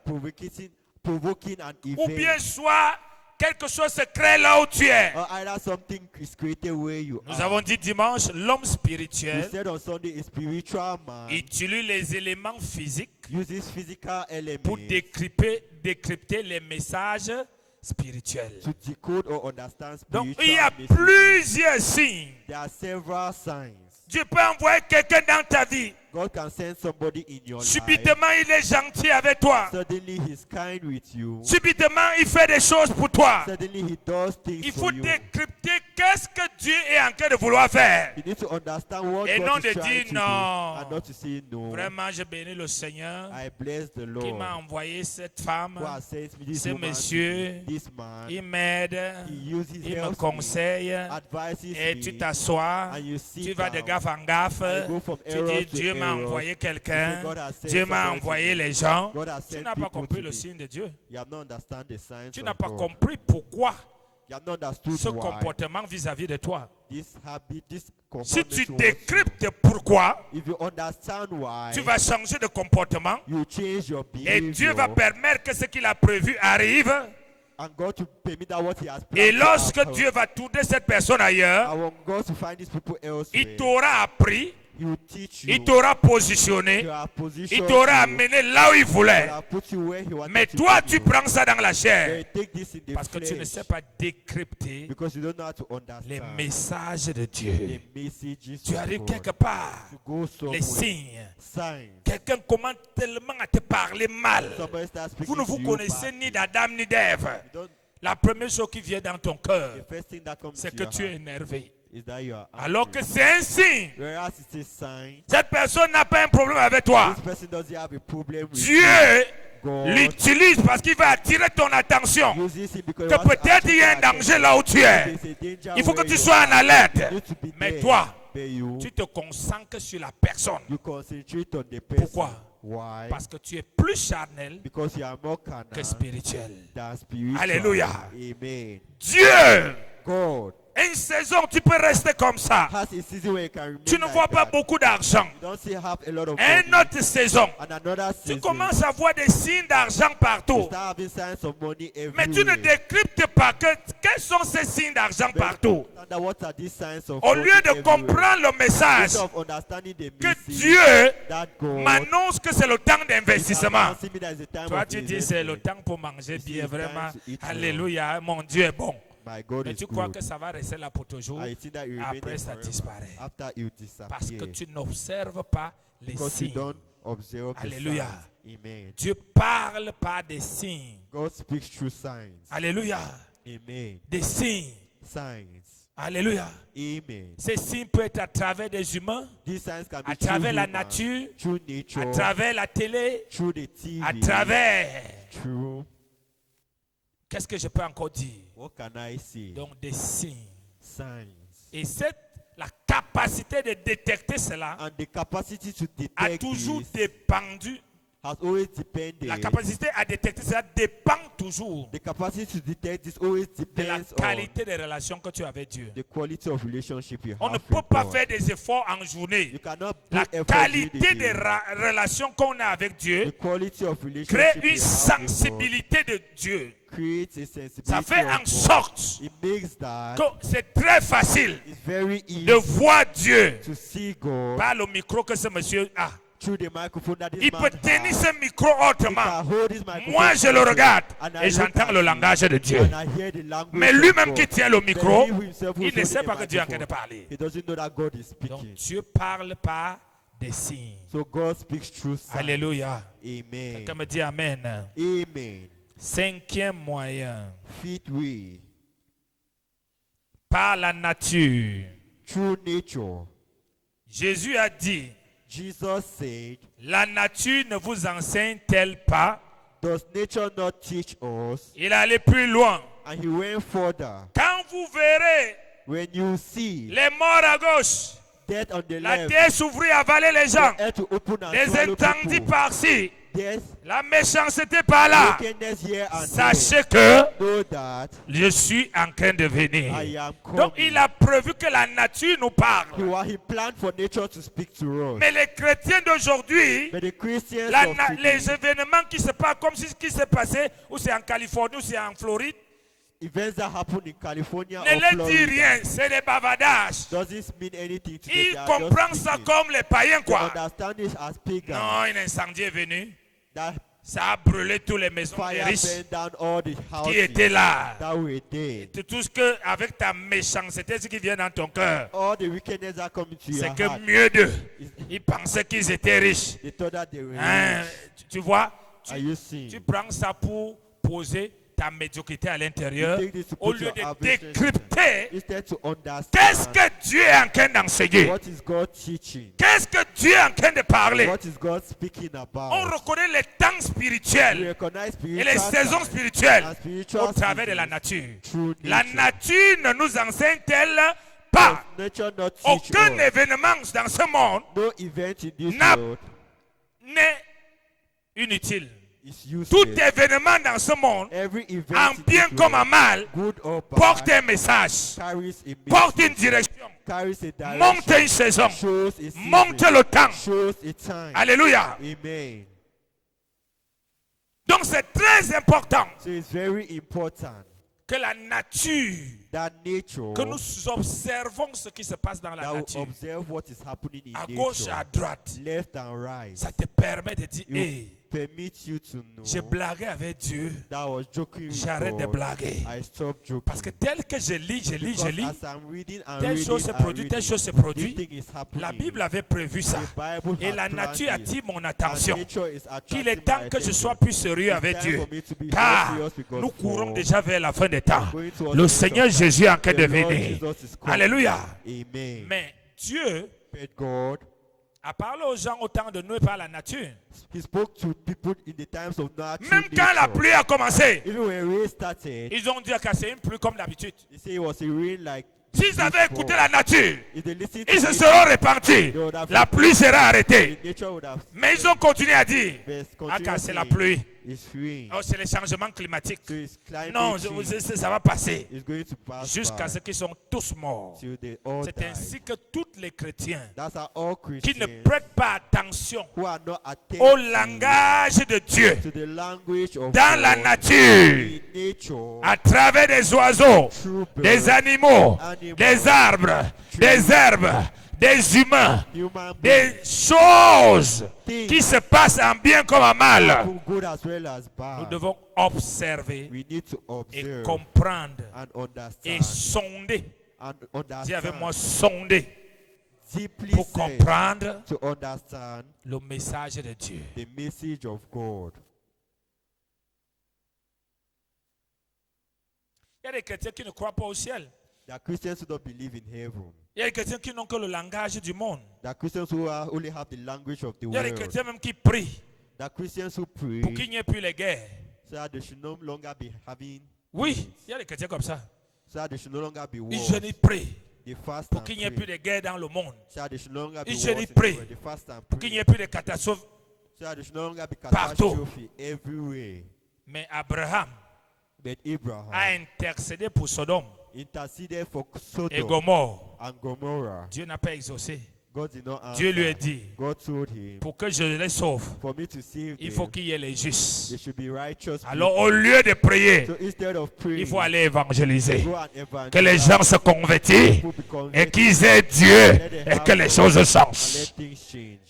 provoking an ou bien event, soit quelque chose se crée là où tu es. or either something is created where you Nous are. avons dit dimanche, l'homme You spirituel said on Sunday, a spiritual man utilise les éléments physiques uses physical pour elements décrypter les messages spirituels. to decode or understand Donc spiritual il y a messages. plusieurs signes. There are several signs. Dieu peut envoyer quelqu'un dans ta vie. God can send somebody in your life. Subitement, il est gentil avec toi. Suddenly, he's kind with you. Subitement, il fait des choses pour toi. Suddenly, he does things Il for faut you. décrypter qu'est-ce que Dieu est en train de vouloir faire. You need to understand what Et God non is de trying dire to do, non. and not to say no. Vraiment, je bénis le Seigneur I bless the qui m'a Lord envoyé cette femme. who has sent me this Ce woman, monsieur, this man. Il m'aide, He uses il me helps me, conseille. advises Et me, tu t'assois, and you sit tu vas de down. gaffe en gaffe. I go from Tu error dis, to Dieu m'a error. envoyé You say, quelqu'un. God has sent Dieu m'a somebody to envoyé me. les gens. God has Tu sent n'as pas people compris to le me. signe de Dieu. You have not understand the signs Tu of n'as pas God. compris pourquoi You have not understood ce why comportement vis-à-vis de toi. this habit, this Si comportment tu towards décryptes pourquoi, you. If you understand why, tu vas changer de comportement you change your et Dieu va behavior, permettre que ce qu'il a prévu arrive. and God to permit that what He has Et planned to lorsque happen. Dieu va tourner cette personne ailleurs, I want God to find these people elsewhere. il t'aura appris, He will teach you. il t'aura He positionné, will have il positioned t'aura you. amené là où il He voulait. will have put you where He wanted Mais to toi, put tu you. prends ça dans la But chair you take this in the parce que tu ne flesh sais pas décrypter because you don't know how to les understand messages de the Dieu. messages Tu of arrives God. quelque part, To go les somewhere. signes. Signs. Quelqu'un commence tellement à te parler mal. Somebody starts speaking Vous ne vous to you connaissez badly. ni d'Adam ni d'Ève. You don't- La première chose qui vient dans ton cœur, The first thing that comes c'est to que your tu es heart énervé. is that you are Alors angry. que c'est un signe. Whereas it's a sign, Cette personne n'a pas un problème avec toi. this person doesn't have a problem with Dieu God. l'utilise parce qu'il va attirer ton attention. Uses him because he Que wants to peut-être il y a un attract danger là où tu es. attention. There's a danger Il faut que where tu you sois en are. alerte. You need to be Mais there. toi, But you, tu te concentres sur la personne. you concentrate on the person. Pourquoi? Why? Parce que tu es plus charnel Because you are more que carnal spirituel. than spiritual. Alléluia. Amen. Dieu, God une saison, tu peux rester comme ça. has a season where you can remain Tu ne like vois pas that. beaucoup d'argent. You don't see have a lot of Une money. autre saison, And another tu season, commences à voir des signes d'argent you partout. start having signs of money Mais tu ne everywhere. décryptes pas quels sont ces signes d'argent But partout. understand what are these signs of Au money lieu de everywhere? comprendre le message Instead of understanding the que message Dieu that God m'annonce que c'est le temps is d'investissement. announcing me that it's the time Toi, of tu dis c'est le investment. temps pour manger You see, bien, it's time vraiment. to eat well. Alléluia, mon Dieu est bon. My God Mais is tu crois good. que ça va rester là pour toujours. I think that you remain Après, there ça forever. disparaît. After you Parce que disappear. tu n'observes pas les Because you signes. don't observe the Alléluia. signs. Amen. Dieu parle par des signes. God speaks through signs. Alléluia. Amen. Des signes. Signs. Alléluia. Amen. Ces signes peuvent être à travers des humains, These signs can be à through travers la human, nature, through nature, à travers la télé, through the TV, à travers. through. Qu'est-ce que je peux encore dire? What can I say? Donc des signes. Signs. Et cette la capacité de détecter cela And the capacity to a detect toujours this dépendu. has always depended. La capacité à détecter cela dépend toujours The capacity to detect this always de la depends on qualité des relations que tu as avec Dieu. the quality of relationship you On ne have peut with pas God. faire des efforts en journée. You cannot La put effort during the qualité des day. relations qu'on a avec The Dieu quality of crée relationship une you have with sensibilité de Dieu. God creates a sensibility Ça fait of en God. sorte It makes that que c'est très facile it's very easy de voir Dieu to see God par le micro que ce monsieur a. through the microphone that this Il man peut tenir has. ce micro He autrement. can hold his microphone Moi, je le regarde and I et look j'entends at le him langage de Dieu. and I hear the language Mais of lui-même God. qui tient le But micro, he himself who's il ne sait holding pas the que Dieu est en train de microphone, parler. he doesn't know that God is Donc speaking. Dieu parle par des signes. So God speaks through signs. Alléluia. Amen. Quelqu'un me dit Amen. Amen. Cinquième moyen, Fifth way, par la nature. through nature. Jésus a dit, Jesus said, la nature ne vous enseigne-t-elle pas? does nature not teach us? Il allait plus loin. And he went further. Quand vous verrez When you see les morts à gauche, death on the la left, terre s'ouvrir, avaler les gens, the earth to open and les swallow intendits people, par-ci, death, la méchanceté par-là, wickedness here and sachez there, que know that je suis en train de venir. I am Donc coming. il a prévu que la nature nous parle. He planned for nature to speak to us. Mais les chrétiens d'aujourd'hui, But the Christians of today, les événements qui se passent comme ce qui s'est passé, ou c'est en Californie, ou c'est en Floride, events that happen in California ne or leur dit Florida rien, c'est des bavardages. doesn't mean anything to them. Ils They are comprennent just ça speaking. comme les païens, They quoi. understand it as pagan. Non, un incendie est venu. That Ça a brûlé toutes les maisons des fire riches burned down all the qui étaient houses là. that were there. Tout ce que, avec ta méchanceté, ce qui vient dans ton cœur, All the wickedness that come into c'est your que heart. mieux d'eux, ils pensaient qu'ils étaient riches. They thought that they were Hein, rich. tu vois, Are you seeing? tu prends ça pour poser ta médiocrité à l'intérieur, You take this to au put lieu your de average décrypter Instead to qu'est-ce understand que Dieu est en train d'enseigner, what is God teaching, qu'est-ce que Dieu est en train de parler. what is God speaking On about. reconnaît les temps We spirituels recognize et les spiritual saisons signs spirituelles and spiritual au travers de la seasons nature. through La nature. nature ne nous enseigne-t-elle pas? Does nature not teach Aucun us? événement dans ce monde No event in this N'a- world n'est inutile. is useless. Tout événement dans ce monde, Every event en in bien this comme en world, mal, good or porte bad, un message, carries a porte message, une direction, carries a direction, monte une saison, shows a season, monte le temps. shows a time. Alléluia. Amen. Donc c'est très important So it's very important que la nature, that nature, que nous observons ce qui se passe dans la that will nature, observe what is happening in à gauche et à nature, droite, left and right. ça te permet de dire, It will hey, permit you to j'ai know blagué avec Dieu, that I was joking with j'arrête de God. blaguer. I stopped joking. Parce que tel que je lis, Because as I'm reading and telle reading chose se and produit, telle reading, chose se this produit. thing is happening. La Bible avait prévu ça. The Bible Et has la planned nature it. attire mon And attention. nature is Qu'il est attracting temps my que je attention. sois plus sérieux It's avec time Dieu. for me to be Car serious because nous courons for déjà vers la fin des temps. going towards Le the Seigneur end of Jésus est en train time. de The Lord venir. Jesus is coming. Alléluia. Amen. Mais Dieu But God, a parlé aux gens au temps de Noé par la nature. He spoke to people in the times of natural Même quand la nature. pluie a commencé, Even when rain started, ils ont dit que c'est une pluie comme d'habitude. He said it was a rain like S'ils avaient écouté la nature, if they listened to ils se it, seront répandus. La pluie sera arrêtée. the nature would have Mais ils ont continué à dire, ah, car c'est la pluie. It's rain. Oh, c'est les changements climatiques. So it's climate Non, change. ça va passer. It's going to pass Jusqu'à by ce qu'ils sont tous morts. till they all C'est die. ainsi que tous les chrétiens That's how all qui ne Christians prêtent pas attention who are not au attentive langage de Dieu to the language of dans la God nature, in nature, à travers des oiseaux, through des birds, animaux, animals, des arbres, des herbes, des humains, human des beings, choses things qui se passent en bien comme en mal. for good as well as Nous bad. devons observer We need to et observe comprendre and et understand sonder. and Dis avec moi, understand sonder deeply pour search comprendre to understand le message de Dieu. the message of God. Il y a des chrétiens qui ne croient pas au ciel. There are Christians who don't believe in heaven. Il y a des chrétiens qui n'ont que le langage du monde. There are Christians who only have the language of the Il y a des world. chrétiens même qui prient There are Christians who pray pour qu'il n'y ait plus les guerres. so that they should no longer be having, Oui, il y a des chrétiens comme ça. so that they should no longer be Ils wars. jeûnent, ils prient. They fast pour and qu'il n'y ait plus pray. de guerre dans le monde, So that there should no longer be Ils wars se in the pray. world. They fast and pour qu'il n'y pray. ait plus de catastrophes. So that there should no longer be Partout. catastrophe everywhere. Mais Abraham But Abraham a intercédé pour Sodome interceded for et Sodom Gomorre. and Gomorrah. Dieu n'a pas exaucé. God did not answer. Dieu lui a dit, God told him, pour que je les sauve, for me to save il faut them, qu'il y ait les justes. they should be righteous Alors people. au lieu de prier, So instead of praying, il faut aller évangéliser. go and evangelize. Que les gens se convertissent People be et converted qu'ils aient Dieu et que les choses and changent. let things change.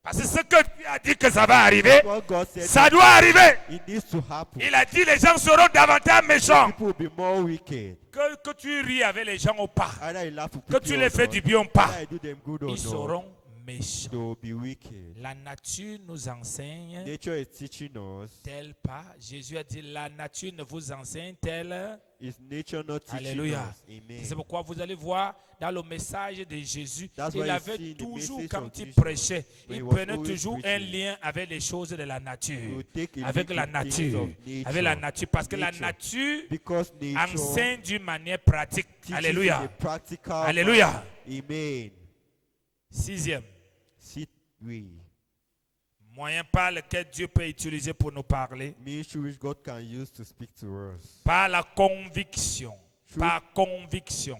Parce que ce que Dieu a dit que ça va arriver, What God said, ça doit arriver. it needs to happen. Il a dit les gens seront davantage méchants. People will be more wicked. Que tu ris avec les gens ou pas, Either you laugh with que people tu or les fais not, du bien ou pas, either you do them good or ils not, seront méchants. they will be wicked. La nature nous enseigne Nature is teaching us. tel pas. Jésus a dit la nature ne vous enseigne tel. Is nature not teaching Alléluia. us? Amen. C'est pourquoi vous allez voir dans le message de Jésus, That's why il you avait see in the toujours, message quand of il Jesus, prêchait, when he il was prenait always toujours un preaching, lien avec les choses de la He nature. will take a Avec link la in things nature. of nature. Avec la nature. Parce que la Nature. nature Because nature enseigne d'une manière pratique. teaches in a Alléluia. practical Alléluia. manner. Amen. Sixième, Sit we. moyen par lequel Dieu peut utiliser pour nous parler. Ministry which God can use to speak to us. Par la conviction. True. Par conviction.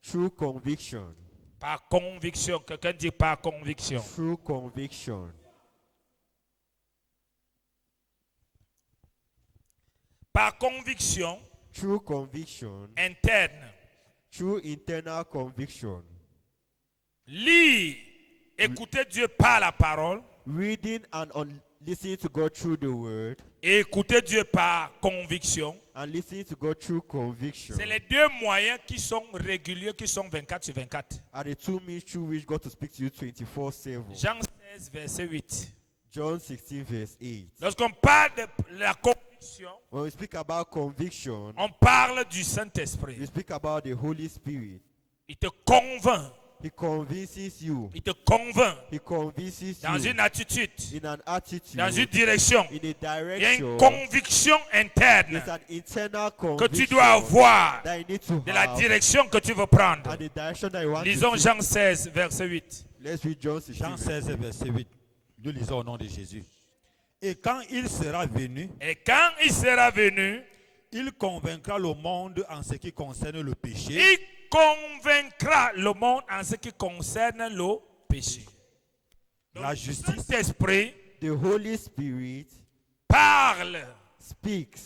True conviction. Par conviction. Quelqu'un dit par conviction. True conviction. Par conviction True conviction. interne. True internal conviction. Lire, écouter Dieu par la parole Reading and listening to God through the word et écouter Dieu par conviction. and listening to God through conviction C'est les deux moyens qui sont réguliers, qui sont 24 sur 24. are the two means through which God to speak to you 24/7. Jean 16, verset 8. John 16 verse 8. Lorsqu'on parle de la conviction, When we speak about conviction, on parle du Saint-Esprit. we speak about the Holy Spirit. Il te convainc. He convinces you. Il te convainc He convinces dans you une attitude, in an attitude, dans une direction. in a Il y a direction. une conviction interne It's an internal que conviction tu dois avoir that you need to de la have direction que tu veux prendre. and the direction that you want Lisons to Jean 16, verset 8. Let's read John 16. Jean 16, verset 8. Nous lisons au nom de Jésus. Et quand il sera venu, Et quand il sera venu, il convaincra le monde en ce qui concerne le péché, il convaincra le monde en ce qui concerne le péché. la justice, Saint-Esprit The Holy Spirit parle speaks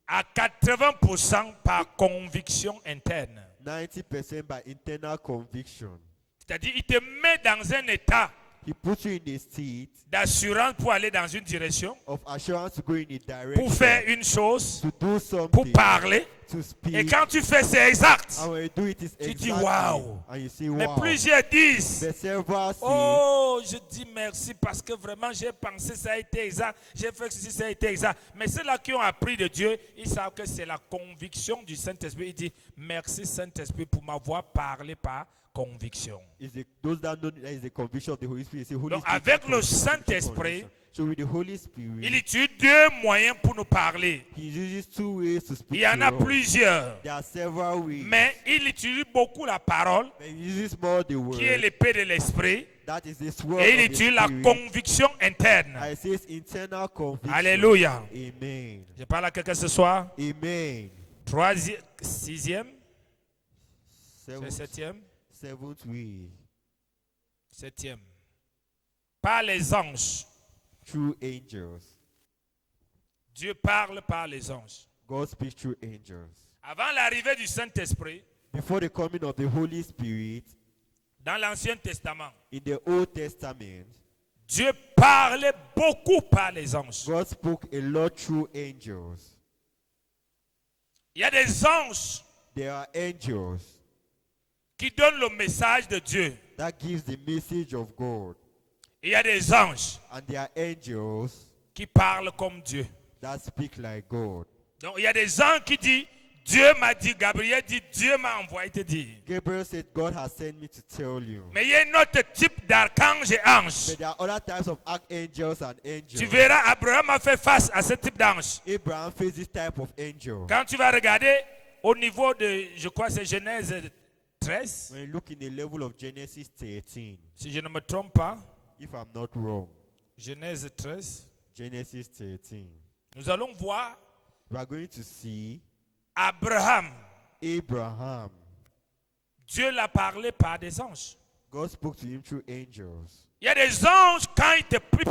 à 80% par conviction interne. 90% by internal conviction. C'est-à-dire, il te met dans un état He puts you in a state d'assurance pour aller dans une direction, of assurance to go in a pour direction, faire une chose, to do pour something, parler. to Et speak. quand tu fais, c'est exact. And when you do it, it's Tu dis, exactly. wow. And you say, Mais wow. plusieurs disent, The server say, oh, je dis merci parce que vraiment j'ai pensé ça a été exact, j'ai fait ceci, ça a été exact. Mais ceux-là qui ont appris de Dieu, ils savent que c'est la conviction du Saint-Esprit. Il dit, merci Saint-Esprit pour m'avoir parlé par conviction. those that know that is the conviction of the Holy Spirit. Say, Holy Donc Spirit avec le conviction, Saint-Esprit, conviction. So with the Holy Spirit, il utilise deux moyens pour nous parler. he uses two ways to speak Il y en to a us. plusieurs. There are several ways. Mais il utilise beaucoup la parole, But he uses more the word. qui est l'épée de l'esprit, That is the sword et il of the utilise la Spirit. conviction interne. I says internal conviction. Alléluia. Amen. Je parle à quelqu'un ce soir. Amen. Sixième, c'est Seventh, septième, seventh way. septième. Par les anges. Through angels. Dieu parle par les anges. God speaks through angels. Avant l'arrivée du Saint-Esprit, Before the coming of the Holy Spirit, dans l'Ancien Testament, in the Old Testament, Dieu parlait beaucoup par les anges. God spoke a lot through angels. Il y a des anges There are angels qui donnent le message de Dieu. that gives the message of God. Il y a des anges And there are angels qui parlent comme Dieu. that speak like God. Donc il y a des anges qui disent, Dieu m'a dit, Gabriel dit, Dieu m'a envoyé te dire. Gabriel said, God has sent me to tell you. Mais il y a un autre type d'archange et ange. But there are other types of archangels and Tu angels. verras, Abraham a fait face à ce type d'ange. Abraham faced this type of angel. Quand tu vas regarder au niveau de, je crois c'est Genèse 13, When you look in the level of Genesis 13, si je ne me trompe pas, if I'm not wrong, Genèse 13, Genesis 13, nous allons voir we are going to see Abraham. Abraham. Dieu l'a parlé par des anges. God spoke to him through angels. Il y a des anges, quand ils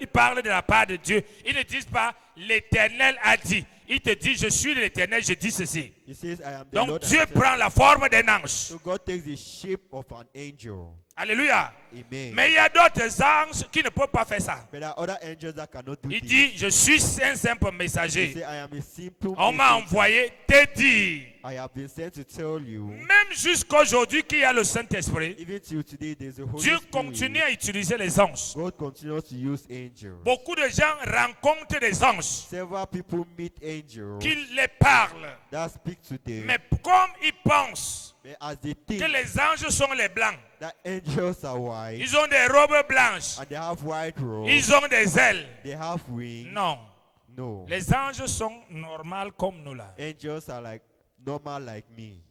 parlent de la part de Dieu, ils ne disent pas l'Éternel a dit. Il te dit, je suis l'Éternel, je dis ceci. He says, I am the Donc Lord. Dieu and I prend la forme d'un ange. So God takes the shape of an angel. Alléluia. Amen. Mais il y a d'autres anges qui ne peuvent pas faire ça. But there are other angels that cannot do Il this. dit, je suis un simple He messager. say, I am a simple On m'a messenger. envoyé te dire. I have been sent to tell you. Même jusqu'aujourd'hui qu'il y a le Saint-Esprit, Even till today, there's a Holy Dieu Spirit. continue à utiliser les anges. God continues to use angels. Beaucoup de gens rencontrent des anges Several people meet angels qui les parlent. that speak to them. Mais comme ils pensent But as they think que les anges sont les blancs, that angels are white ils ont des robes blanches, and they have white robes, ils ont des ailes. they have wings. Non, No. les anges sont normaux comme nous là. Angels are like normal like me.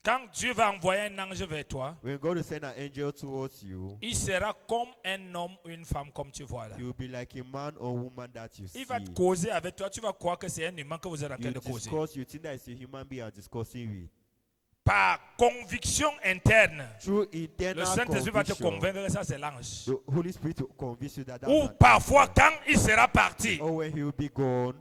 Quand Dieu va envoyer un ange vers toi, When God will send an angel towards you, il sera comme un homme ou une femme comme tu vois là. he will be like a man or woman that you see. Il va te causer avec toi, tu vas croire que c'est un humain que vous êtes en train You de causer. discuss, you think that it's a human being you're discussing with. Par conviction interne, Through le internal Saint-Esprit va te conviction, convaincre que ça c'est l'ange. the Holy Spirit will convince you that that's Ou an parfois angel. quand il sera parti, Or when he will be gone,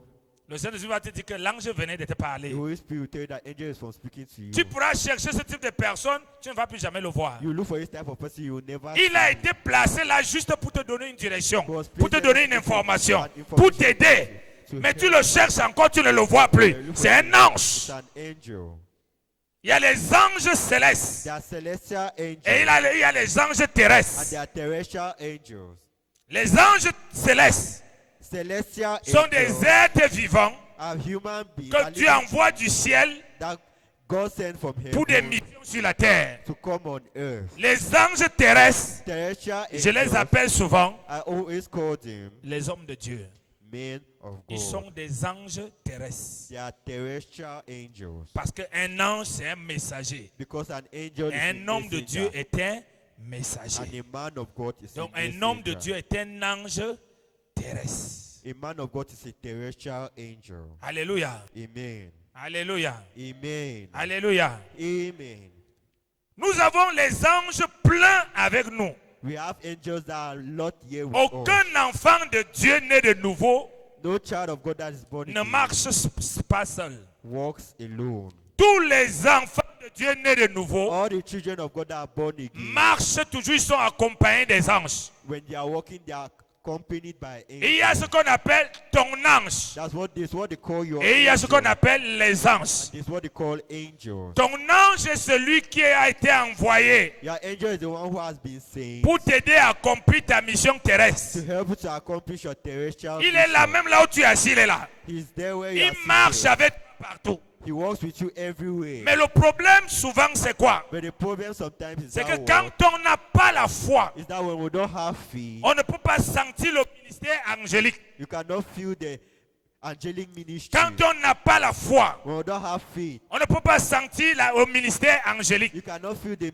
le Saint-Esprit va te dire que l'ange venait de te parler. the Holy Spirit will tell you that angel is from speaking to you. Tu pourras chercher ce type de personne, tu ne vas plus jamais le voir. You look for this type of person, you will never Il a see été placé là juste pour te donner une direction, Was pour te placed donner there une information, for information pour t'aider. to Mais help tu le cherches encore, tu ne le vois plus. you. C'est un It's ange. an angel. Il y a les anges célestes They are celestial angels et il y a les anges and terrestres. they are terrestrial angels. Les anges célestes Celestial sont des angels êtres vivants are human beings que Dieu envoie du ciel that God sent from pour des heaven missions sur la terre. to come on earth. Les anges terrestres, Terrestrial je les angels, appelle souvent I always call them les hommes de Dieu. men of Ils God. sont des anges terrestres. They are terrestrial angels. Parce qu'un ange, c'est un messager. Because an angel Et is un a homme de Dieu messenger, est un and messager. a man of God is Donc a un homme de messenger. Dieu est un ange terrestre. A man of God is a terrestrial angel. Alléluia. Amen. Alléluia. Amen. Alléluia. Amen. Nous avons les anges pleins avec nous. We have angels that are not here with us. Aucun enfant de Dieu né de nouveau No child of God that is born ne again marche pas seul. walks alone. Tous les enfants de Dieu nés de nouveau All the children of God that are born again, marchent toujours, ils sont accompagnés des anges. when they are walking, they are accompanied by angels. Et il y a ce qu'on appelle ton ange. That's what they call your Et il y a ce qu'on angel. appelle les anges. This is what they call angels. Ton ange est celui qui a été envoyé Your angel is the one who has been sent pour t'aider à accomplir ta mission to terrestre. help you to accomplish your terrestrial Il est là, mission. même là où tu es assis, il est là. He's there where you Il are marche seated. avec toi partout. He walks with you everywhere. Mais le problème souvent c'est quoi? But the problem sometimes is C'est que that, quand on n'a pas la foi, is that when we don't have faith, on ne peut pas sentir le ministère angélique. you cannot feel the angelic ministry. Quand on n'a pas la foi, When we don't have faith, on ne peut pas sentir le ministère angélique. you cannot feel the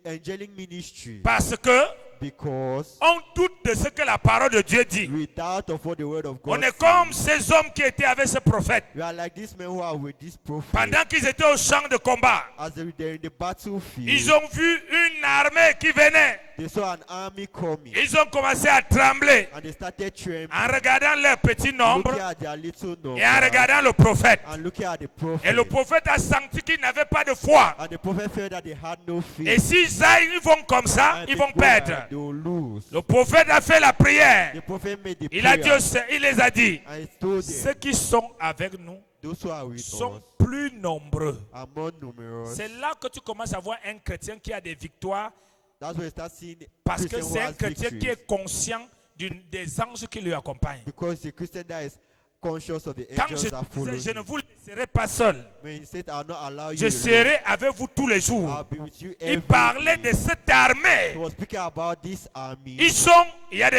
angelic ministry. Parce que Because on doute de ce que la parole de Dieu dit. we doubt of what the word of On God est says. comme ces hommes qui étaient avec ce prophète. We are like these men who are with this prophet. Pendant qu'ils étaient au champ de combat, As they're in the battlefield, ils ont vu une armée qui venait. they saw an army coming. Ils ont commencé à trembler And they started trembling, en regardant leur petit nombre looking at their little number, et en regardant le prophète. and looking at the prophet. Et le prophète a senti qu'ils n'avaient pas de foi. And the prophet felt that they had no faith. Et s'ils aillent, ils vont comme ça, And ils they vont go perdre. and they will lose. Le prophète a fait la prière. The prophet made the Il a dit, prayer, il les a dit, and he told ceux them, qui sont avec nous those who are with sont us plus nombreux. are more numerous. C'est là que tu commences à voir un chrétien qui a des victoires That's where you start seeing parce que Christian who c'est un has chrétien qui victories. est conscient des anges qui lui accompagnent. Because the Christian that is conscious of the Quand angels je that disais, follow je ne him. vous laisserai pas seul, When he said, I'll not allow you je alone, serai avec vous tous les jours. I'll be with you Il every parlait day. de cette armée. He was speaking about this army. Ils sont il y a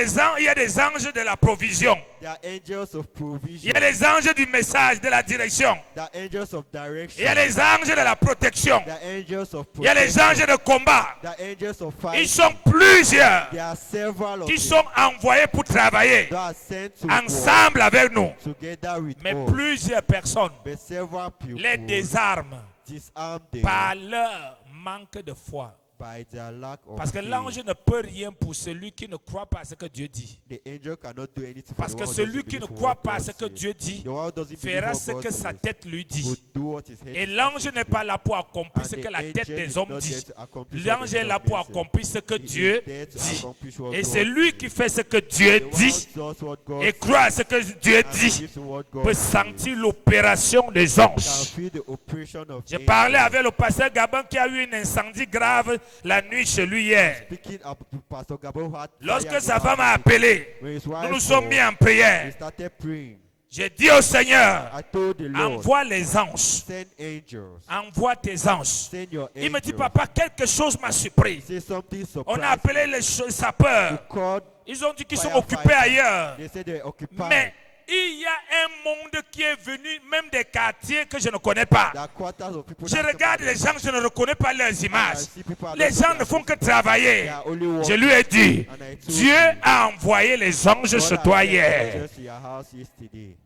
des anges de la provision. There are angels of Il provision. y a les anges du message, de la direction. There are angels of Il direction. y a les anges de la protection. There are angels of Il y a les protection. anges de combat. There are angels of Ils fighting. sont plusieurs There are several of qui them sont envoyés pour travailler that are sent to work ensemble avec nous. together with Mais us. plusieurs personnes But several les people désarment disarm them par leur manque de foi. by their lack of Parce que faith. l'ange ne peut rien pour celui qui ne croit pas à ce que Dieu dit. The angel cannot do anything for Parce the que one who celui doesn't qui ne believe croit what pas à God ce que says. Dieu dit The one who doesn't believe fera what ce God que sa says tête lui dit. will do what his head Et tells l'ange him n'est to pas do. là pour accomplir And ce the que la tête angel des is hommes not dit. there to accomplish what L'ange the est là Lord pour says. accomplir ce que He is Dieu there to dit. accomplish what Et God c'est lui says. qui fait ce que Dieu The one dit who does what God et says croit à ce que Dieu and dit believes in what God peut says sentir l'opération des can anges. feel the operation of J'ai angels. parlé avec le pasteur Gabin qui a eu un incendie grave la nuit chez lui hier. Speaking up to Pastor Gabo who had fire Lorsque in sa the femme a house, appelé, when his nous wife nous sommes called, mis en he prière. started praying. J'ai dit au Seigneur, I told the Lord, envoie les anges. send angels. Envoie tes anges. Send your angels. Il me dit, papa, quelque chose m'a surpris. Say something On a surprising. appelé les sapeurs. You called, Ils ont dit qu'ils sont Firefighter. occupés ailleurs. they said they're occupied. Mais il y a un monde qui est venu, même des quartiers que je ne connais pas. There are quarters of people Je that regarde les gens, je ne reconnais pas leurs images. see people Les gens ne font que travailler. They are only walking. Je lui ai dit, And I told Dieu him, a envoyé les anges God chez has toi sent hier. angels to your house yesterday.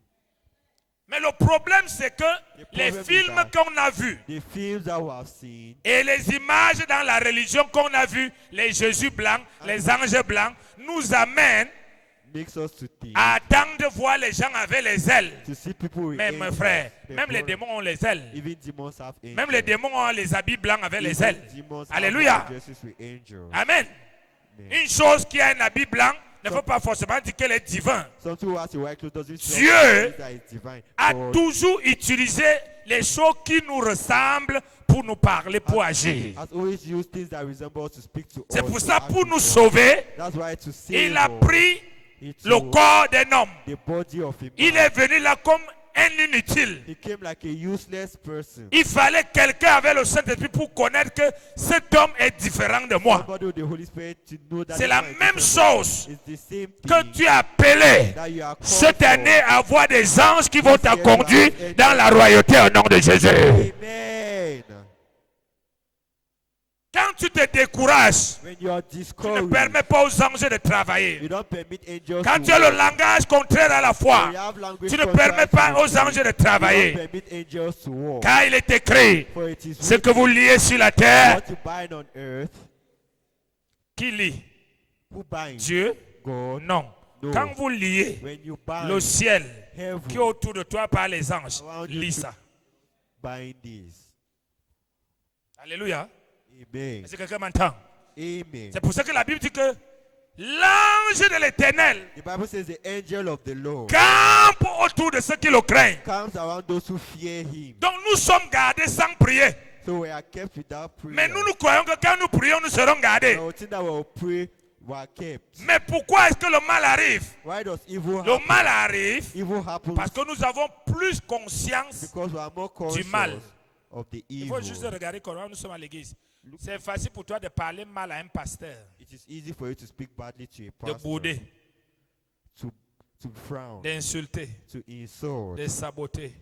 Mais le problème, c'est que les problem is films that qu'on a vus The films that we have seen et les images dans la religion qu'on a vues, les Jésus blancs, les anges blancs, nous amènent makes us to think, à attendre de voir les gens avec les ailes. to see people with Mais mes angels. frères, The même les problem- démons ont les ailes. Even demons have angels. Même les démons ont les habits blancs avec les Even ailes. demons have Alléluia. dresses with angels. Amen. Amen. Une chose qui a un habit blanc ne veut pas forcément dire qu'elle est divine. Something who has a white clothes doesn't Dieu show that it's divine. A God toujours utilisé les choses qui nous ressemblent pour nous parler, pour agir. has always used things that resemble us to speak to us. C'est pour to ça, act pour with nous us. sauver, That's why to save il a us, pris he le took corps d'un homme. the body of a Il man. est venu là comme un inutile. He came like a useless person. Il fallait quelqu'un avec le Saint-Esprit pour connaître que cet homme est différent de moi. Somebody with the Holy Spirit to know that C'est this la man is même different. chose It's the same que thing tu as appelé that you are called cette for. année à voir des anges qui vont te conduire dans la royauté au nom de Jésus. Amen. Quand tu te décourages, When you are tu ne discouraged, permets pas aux anges de you travailler. don't permit angels Quand to tu as le work. langage contraire à la When foi, you have language tu ne contrary permets to pas the aux truth, anges de you travailler. don't permit angels to work. Car il est écrit, For it is ce que written, vous liez sur la terre, what you bind on earth, qui lie? who binds? Dieu? God. Non. No. Quand vous liez When you bind, le ciel heaven qui est autour de toi par les anges, Around you lis to- ça. bind this. Alléluia. Amen. Est-ce que quelqu'un m'entend? Amen. C'est pour ça que la Bible dit que l'ange de l'Éternel The Bible says the angel of the Lord campe autour de ceux qui le craignent. comes around those who fear him. Donc nous sommes gardés sans prier. So we are kept without prayer. Mais nous croyons que quand nous prions, nous serons gardés. We think that we will pray, we are kept. Mais pourquoi est-ce que le mal arrive? Why does evil Le happen? mal arrive Evil happens parce que nous avons plus conscience. because we are more conscious mal. of the Il evil. faut juste regarder comment nous sommes à l'église. C'est facile pour toi de parler mal à un pasteur, It is easy for you to speak badly to a de pastor, bouder, to frown, d'insulter, to insult, de saboter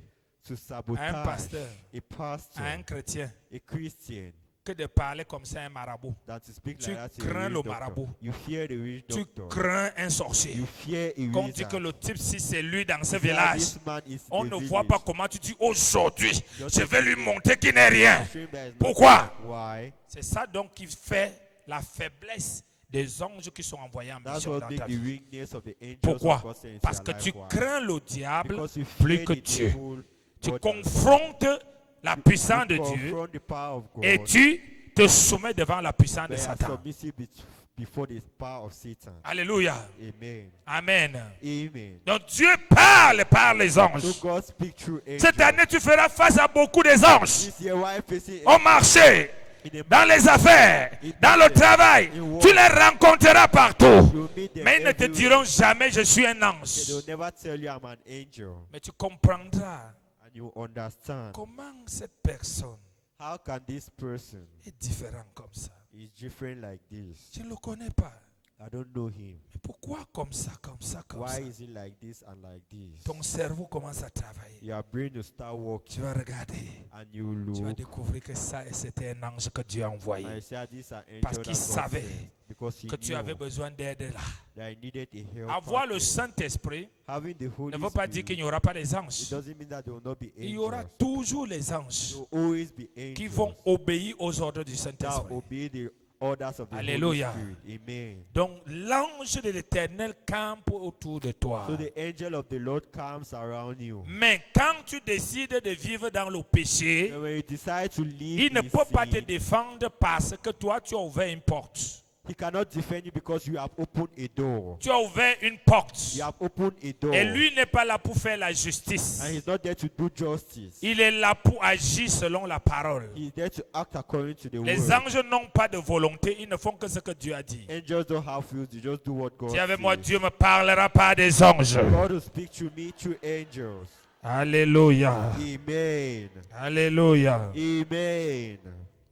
to sabotage pasteur, a pastor, à un chrétien a Christian, que de parler comme ça à un marabout. than to speak Tu like that to a crains witch le doctor. marabout. You fear the witch Tu doctor. crains un sorcier. You fear a Quand on dit que wizard. le type, si c'est lui dans ce Yeah, village, this man is on the ne village. voit pas comment tu dis aujourd'hui, Just je vais to lui say, montrer qu'il n'est rien. shame that is not Pourquoi? Why? C'est ça donc qui fait la faiblesse des anges qui sont envoyés en That's mission what dans makes ta the vie. weakness of the angels Pourquoi? of God sent into Parce your que life. tu Why? crains le diable Because you plus fear que the Dieu. devil Tu more than- confrontes la puissance de you Dieu confront the power of God, et tu te soumets devant la puissance de but are Satan. submissive before the power of Satan. Alléluia. Amen. Amen. Amen. Donc Dieu parle par les So anges. God speak through angels. Cette année, tu feras face à beaucoup des anges. This year, why facing Au marché, in the dans les affaires, dans le travail. Tu les rencontreras partout. you meet them Mais ils ne te everywhere. diront jamais je suis un They ange. will never tell you I'm an angel, Mais tu comprendras and you understand comment cette personne how can this person est différente comme ça. is different like this. Je ne le connais pas. I don't know him. Mais pourquoi comme ça, comme ça, comme ça? Why is he like this and like this? Ton cerveau commence à travailler. Your brain will start working Tu vas regarder. and you Tu vas look découvrir que ça, c'était un ange que Dieu a envoyé. and you say, this is an angel Parce that qu'il God savait sent, because he que tu avais knew besoin d'aide là. that he needed a help. Avoir le Saint-Esprit Having the Holy ne veut pas dire qu'il n'y aura pas des Spirit, anges. it doesn't mean that there will not be Il y aura angels. toujours les anges There will always be qui angels vont obéir aux ordres du that Saint-Esprit. obey the orders of the Alléluia. Holy Spirit. Amen. Donc l'ange de l'Éternel campe autour de toi. So the angel of the Lord comes around you. Mais quand tu décides de vivre dans le péché, And when you decide to live il ne in peut pas te sin, défendre parce que toi tu as ouvert une porte. he cannot defend you because you have opened a door. Tu as ouvert une porte. You have opened a door. Et lui n'est pas là pour faire la justice. And he's not there to do justice. Il est là pour agir selon la parole. He's there to act according to the Les word. anges n'ont pas de volonté, ils ne font que ce que Dieu a dit. Angels don't have wills, they just do what God Dis avec moi, says. Dieu me parlera pas des anges. God will speak to me through angels. Alléluia. Amen. Alléluia. Amen.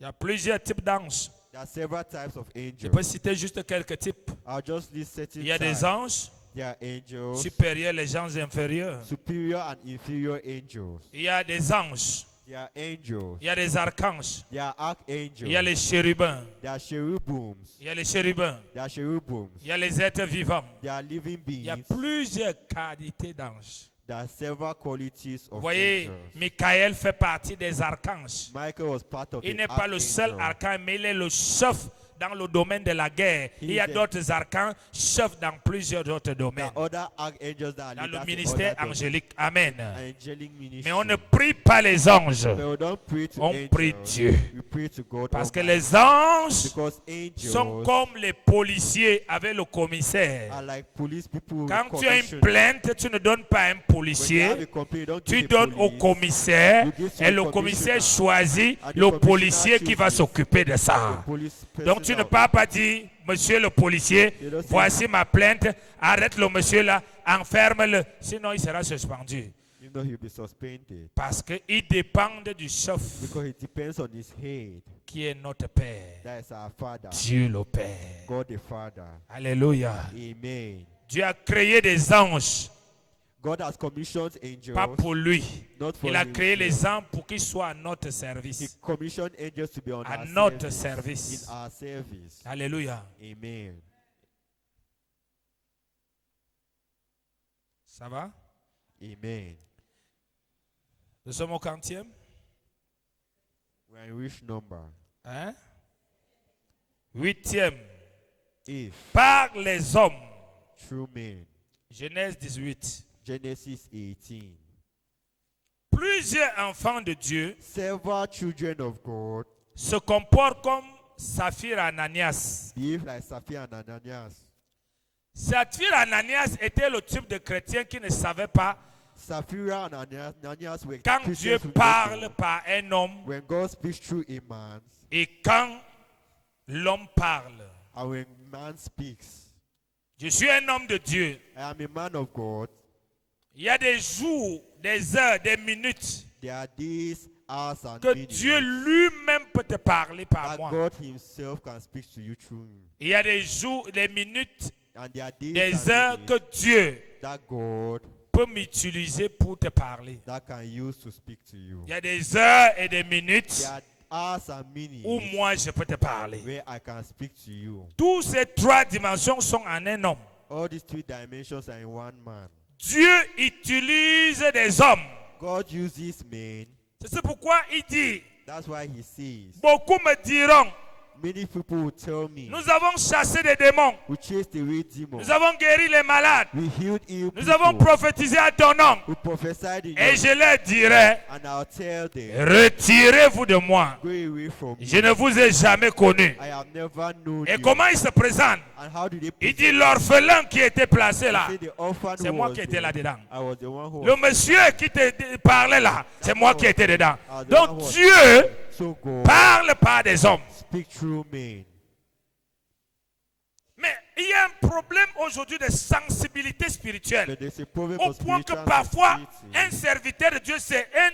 Il y a plusieurs types d'anges. There are several types of Je peux angels. citer juste quelques types. I'll just list certain Il y a des types. anges There are angels, supérieurs, les anges inférieurs. superior and inferior angels. Il y a des anges. There are angels. Il y a des archanges. There are archangels. Il y a les chérubins. There are cherubims. Il y a les chérubins. There are cherubims. Il y a les êtres vivants. There are living Il y a beings. plusieurs qualités d'anges. There are several qualities Vous of voyez, angels. Michael fait partie des archanges. Michael was part of Il the n'est pas le seul archangel. archange, mais il est le chef dans le domaine de la guerre. Il y a He is d'autres archanges, chefs dans plusieurs autres There domaines. are other archangels that are Dans le leaders in ministère other angélique. Amen. angelic ministry. Mais on ne prie pas les anges. But we don't pray to On prie angels. Dieu. We pray to God Parce que Almighty. les anges Because angels sont comme les policiers avec le commissaire. are like police people. Quand with tu as une commission. plainte, tu ne donnes pas à un When you have policier. a complaint, you don't Tu give the donnes au police. commissaire You give to et the le commissaire commissioner. choisit And the le commissioner policier qui va chooses s'occuper de The ça. police Donc tu ne personnel. peux pas dire, monsieur le policier, You don't say- voici ma plainte, arrête le monsieur là, enferme-le, sinon il sera suspendu. You know he'll be suspended. Parce qu'il dépend du chef Because it depends on his head. qui est notre Père, That is our Father. Dieu le Père. God the Father. Alléluia. Amen. Dieu a créé des anges, God has commissioned angels. pas pour lui. Not for Il a himself. créé les anges pour qu'ils soient à notre He service. commissioned angels to be on À our notre service. service. In our service. Alléluia. Amen. Ça va? Amen. Nous sommes au 40e. We're in which number? Hein? 8e. If Par les hommes. true men. Genèse 18. Genesis 18. Plusieurs enfants de Dieu Several children of God se comportent comme Saphir et Ananias. behave like Sapphira and Ananias. Saphir et Ananias était le type de chrétien qui ne savait pas Sapphira and Ananias were quand Christians Dieu who parle don't know. par un homme When God speaks through a man, et quand l'homme parle. and when man speaks, Je suis un homme de Dieu. I am a man of God. Il y a des jours, des heures, des minutes There are days, hours, and que minutes Dieu lui-même peut te parler par that moi. God Himself can speak to you through him. Il y a des jours, des minutes, And there are days des and heures que minutes Dieu that God peut m'utiliser pour te parler. that can use to speak to you. Il y a des heures et des minutes There are hours and minutes où moi je peux te parler. where I can speak to you. Toutes ces trois dimensions sont en un homme. All these three dimensions are in one man. Dieu utilise des hommes. God uses men. C'est pourquoi il dit, That's why He says. beaucoup me diront, Many people will tell me, nous avons chassé des démons, we chased away demons. nous avons guéri les malades, We healed ill nous avons people. prophétisé à ton nom. We prophesied in Et your je leur dirai, and I'll tell them, retirez-vous de moi. go away from Je me. ne vous ai jamais connu. I have never known Et you. comment il se présente? And how did they Il dit l'orphelin qui était placé là. say the orphan C'est who moi was qui étais there? là-dedans. I was the one who Le was monsieur qui te parlait là, c'est moi qui étais dedans. Ah, Donc the one Dieu so God parle par des hommes. speak through men. Mais il y a un problème aujourd'hui de sensibilité spirituelle. But there's a problem Au of point que spiritual parfois, sensitivity. un serviteur de Dieu, c'est un...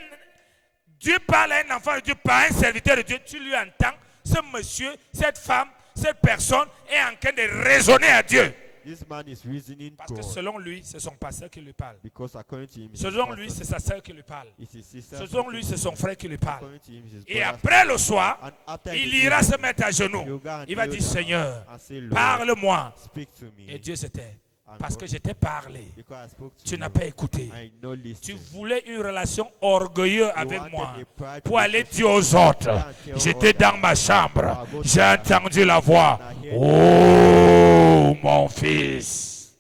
Dieu parle à un enfant de Dieu par un serviteur de Dieu. Tu lui entends, ce monsieur, cette femme, cette personne est en train de raisonner à Dieu. This man is reasoning Parce que God. selon lui, c'est son pasteur qui lui parle. Because according to him, it's his Selon lui, pastor. c'est sa sœur qui lui parle. It's his sister. Selon lui, c'est son frère qui lui parle. According to him, it's his Et brother. après le soir, And after il the ira evening, se mettre à genoux. he'll go and Il va kneel dire, down Seigneur, and say, Lord, parle-moi. speak to me. Et Dieu s'était. And Parce God- que je t'ai parlé. Because I spoke to Tu you, n'as pas écouté. I know listen. Tu voulais une relation orgueilleuse avec wanted moi a pride pour aller relationship. dire aux autres, j'étais dans ma chambre, j'ai entendu la voix. Oh mon fils.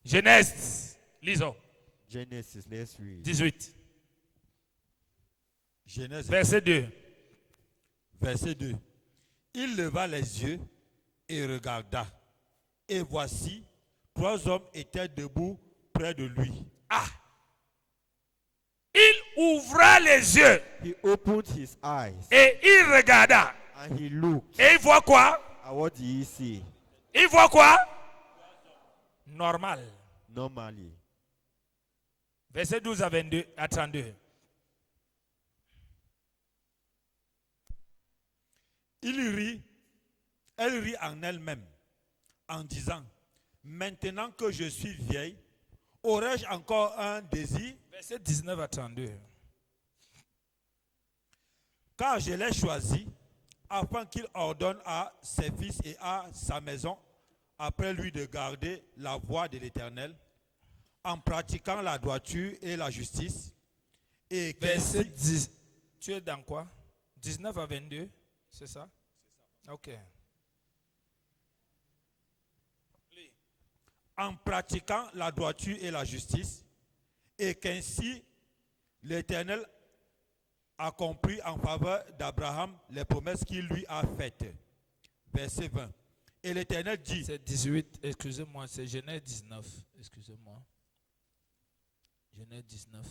Genèse, lisons, Genesis, let's read. 18, Genèse, verset 2. verset 2. Il leva les yeux et regarda. Et voici, 3 hommes étaient debout près de lui. Ah! Il ouvra les yeux He opened his eyes et il regarda. and he looked. Et il voit quoi? And what did he see? Il voit quoi? Normal. Normally, Verset 12 à 22, à 32. Elle rit en elle-même, en disant, maintenant que je suis vieille, aurais-je encore un désir? Verset 19 à 32. Car je l'ai choisi, afin qu'il ordonne à ses fils et à sa maison, après lui de garder la voie de l'Éternel, en pratiquant la droiture et la justice. Et Verset qu'ainsi, 10. Tu es dans quoi? 19 à 22, c'est ça? Ok. en pratiquant la droiture et la justice, et qu'ainsi l'Éternel accomplit en faveur d'Abraham les promesses qu'il lui a faites. Verset 20. Et l'Éternel dit, C'est 18, excusez-moi, c'est Genèse 19. Excusez-moi. Genèse 19.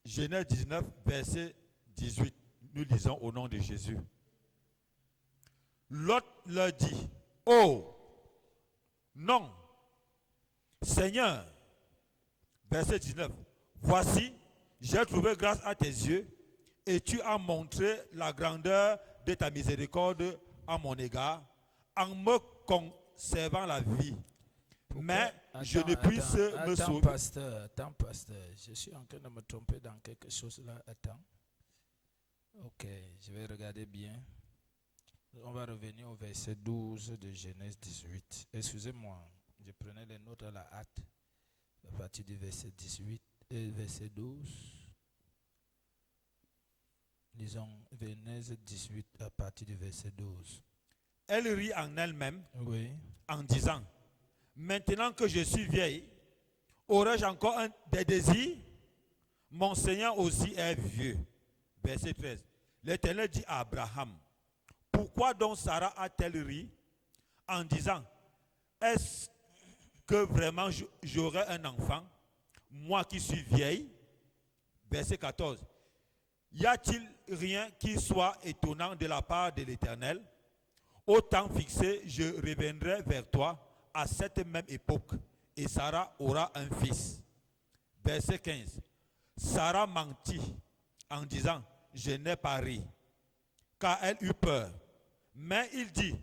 Genèse 19, verset 18, nous lisons au nom de Jésus. Lot leur dit, oh, non, Seigneur, verset 19, voici, j'ai trouvé grâce à tes yeux et tu as montré la grandeur de ta miséricorde à mon égard en me conservant la vie. Mais je ne puisse me sauver. Attends, pasteur, je suis en train de me tromper dans quelque chose là. Attends. Ok, je vais regarder bien. On va revenir au verset 12 de Genèse 18. Excusez-moi, je prenais les notes à la hâte. À partir du verset 18 et verset 12. Lisons Genèse 18 à partir du verset 12. Elle rit en elle-même Oui. en disant, maintenant que je suis vieille, aurais-je encore des désirs? Mon Seigneur aussi est vieux. Verset 13. L'Éternel dit à Abraham, pourquoi donc Sarah a-t-elle ri en disant, est-ce que vraiment j'aurai un enfant, moi qui suis vieille? Verset 14. Y a-t-il rien qui soit étonnant de la part de l'Éternel? Au temps fixé, je reviendrai vers toi à cette même époque, et Sarah aura un fils. Verset 15. Sarah mentit en disant, je n'ai pas ri, car elle eut peur. Mais il dit,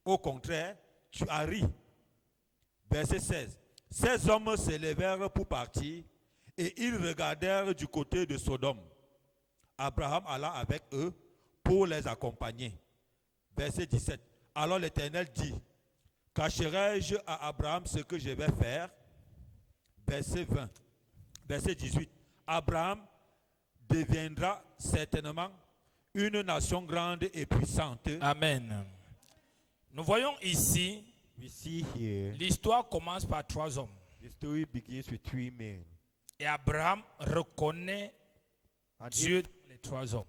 au contraire, tu as ri. Verset 16. Ces hommes se levèrent pour partir, et ils regardèrent du côté de Sodome. Abraham alla avec eux pour les accompagner. Verset 17. Alors l'Éternel dit, cacherai-je à Abraham ce que je vais faire? Verset 20. Verset 18. Abraham deviendra certainement une nation grande et puissante. Amen. Nous voyons ici, we see here l'histoire commence par 3 hommes. the story begins with 3 men. Et Abraham reconnaît And Dieu dans les 3 hommes.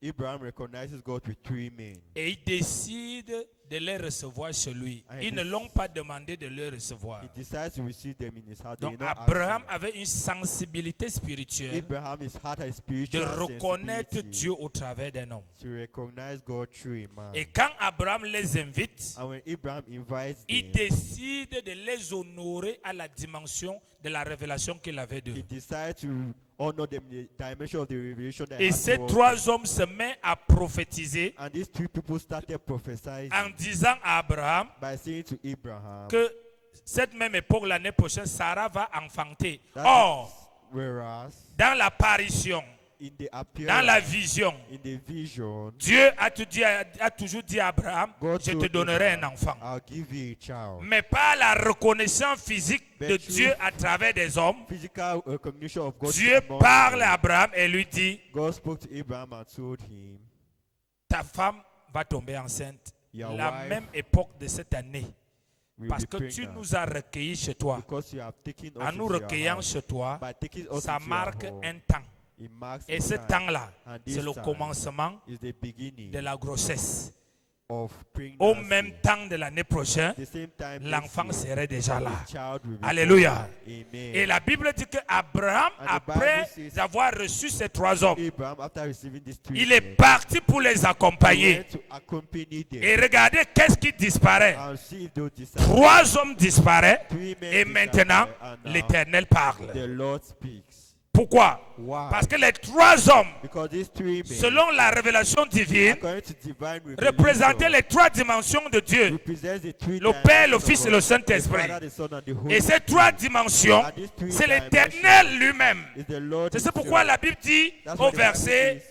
Abraham recognizes God with 3 men. Et il décide de les recevoir chez lui. Ah, Ils ne l'ont pas demandé de les recevoir. He decides to receive them in his heart. They Donc did not ask Abraham him. avait une sensibilité spirituelle Abraham is had a de spiritual reconnaître sensibility Dieu au travers d'un homme. to recognize God through a man. Et quand Abraham les invite, And when Abraham invites il them, décide de les honorer à la dimension de la révélation qu'il avait he d'eux. decides to honor them in the dimension of the revelation that Et had ces towards them. trois hommes se mettent à prophétiser And these three people started prophesying en disant à Abraham by saying to Abraham que cette même époque, l'année prochaine, Sarah va enfanter. that Or, whereas dans l'apparition, in the dans la appearance, vision, in the vision, Dieu a toujours dit à Abraham, God je te told donnerai un Abraham, enfant. I'll give you a child. Mais pas la reconnaissance physique de But Dieu you- à travers des hommes. Physical recognition of God. Dieu among parle them. à Abraham et lui dit, God spoke to Abraham and told him, ta femme va tomber enceinte. Your La wife même époque de cette année. will Parce be que tu pregnant. nous as recueillis chez toi. Because you have taken us En nous into your recueillant house. chez toi, By taking us ça into your marque home, un temps. it marks Et a ce time. temps-là, And c'est this le time commencement is the beginning de la grossesse. of pregnancy. Au même temps de l'année prochaine, The same time next l'enfant year, serait déjà là. the child will be Alléluia. born. Amen. Et la Bible dit que Abraham, And the Bible après says- avoir reçu ces trois hommes, Abraham, after receiving these three il est men, parti pour les he accompagner. went to accompany them Et regardez qu'est-ce qui disparaît. and see if those disciples. Trois hommes disparaissent Three men et maintenant disappear, and now l'Éternel parle. the Lord speaks. Pourquoi? Why? Parce que les trois hommes, Because these three men, selon la révélation divine, according to divine représentaient revelation, les trois dimensions de Dieu. represents the three Le Père, le dimensions of Fils et God, le the Saint-Esprit. Father, the Son, and the Holy Et ces trois Spirit. dimensions, And these three c'est dimensions l'Éternel lui-même. is the Lord C'est himself. pourquoi la Bible dit That's au what the Bible verset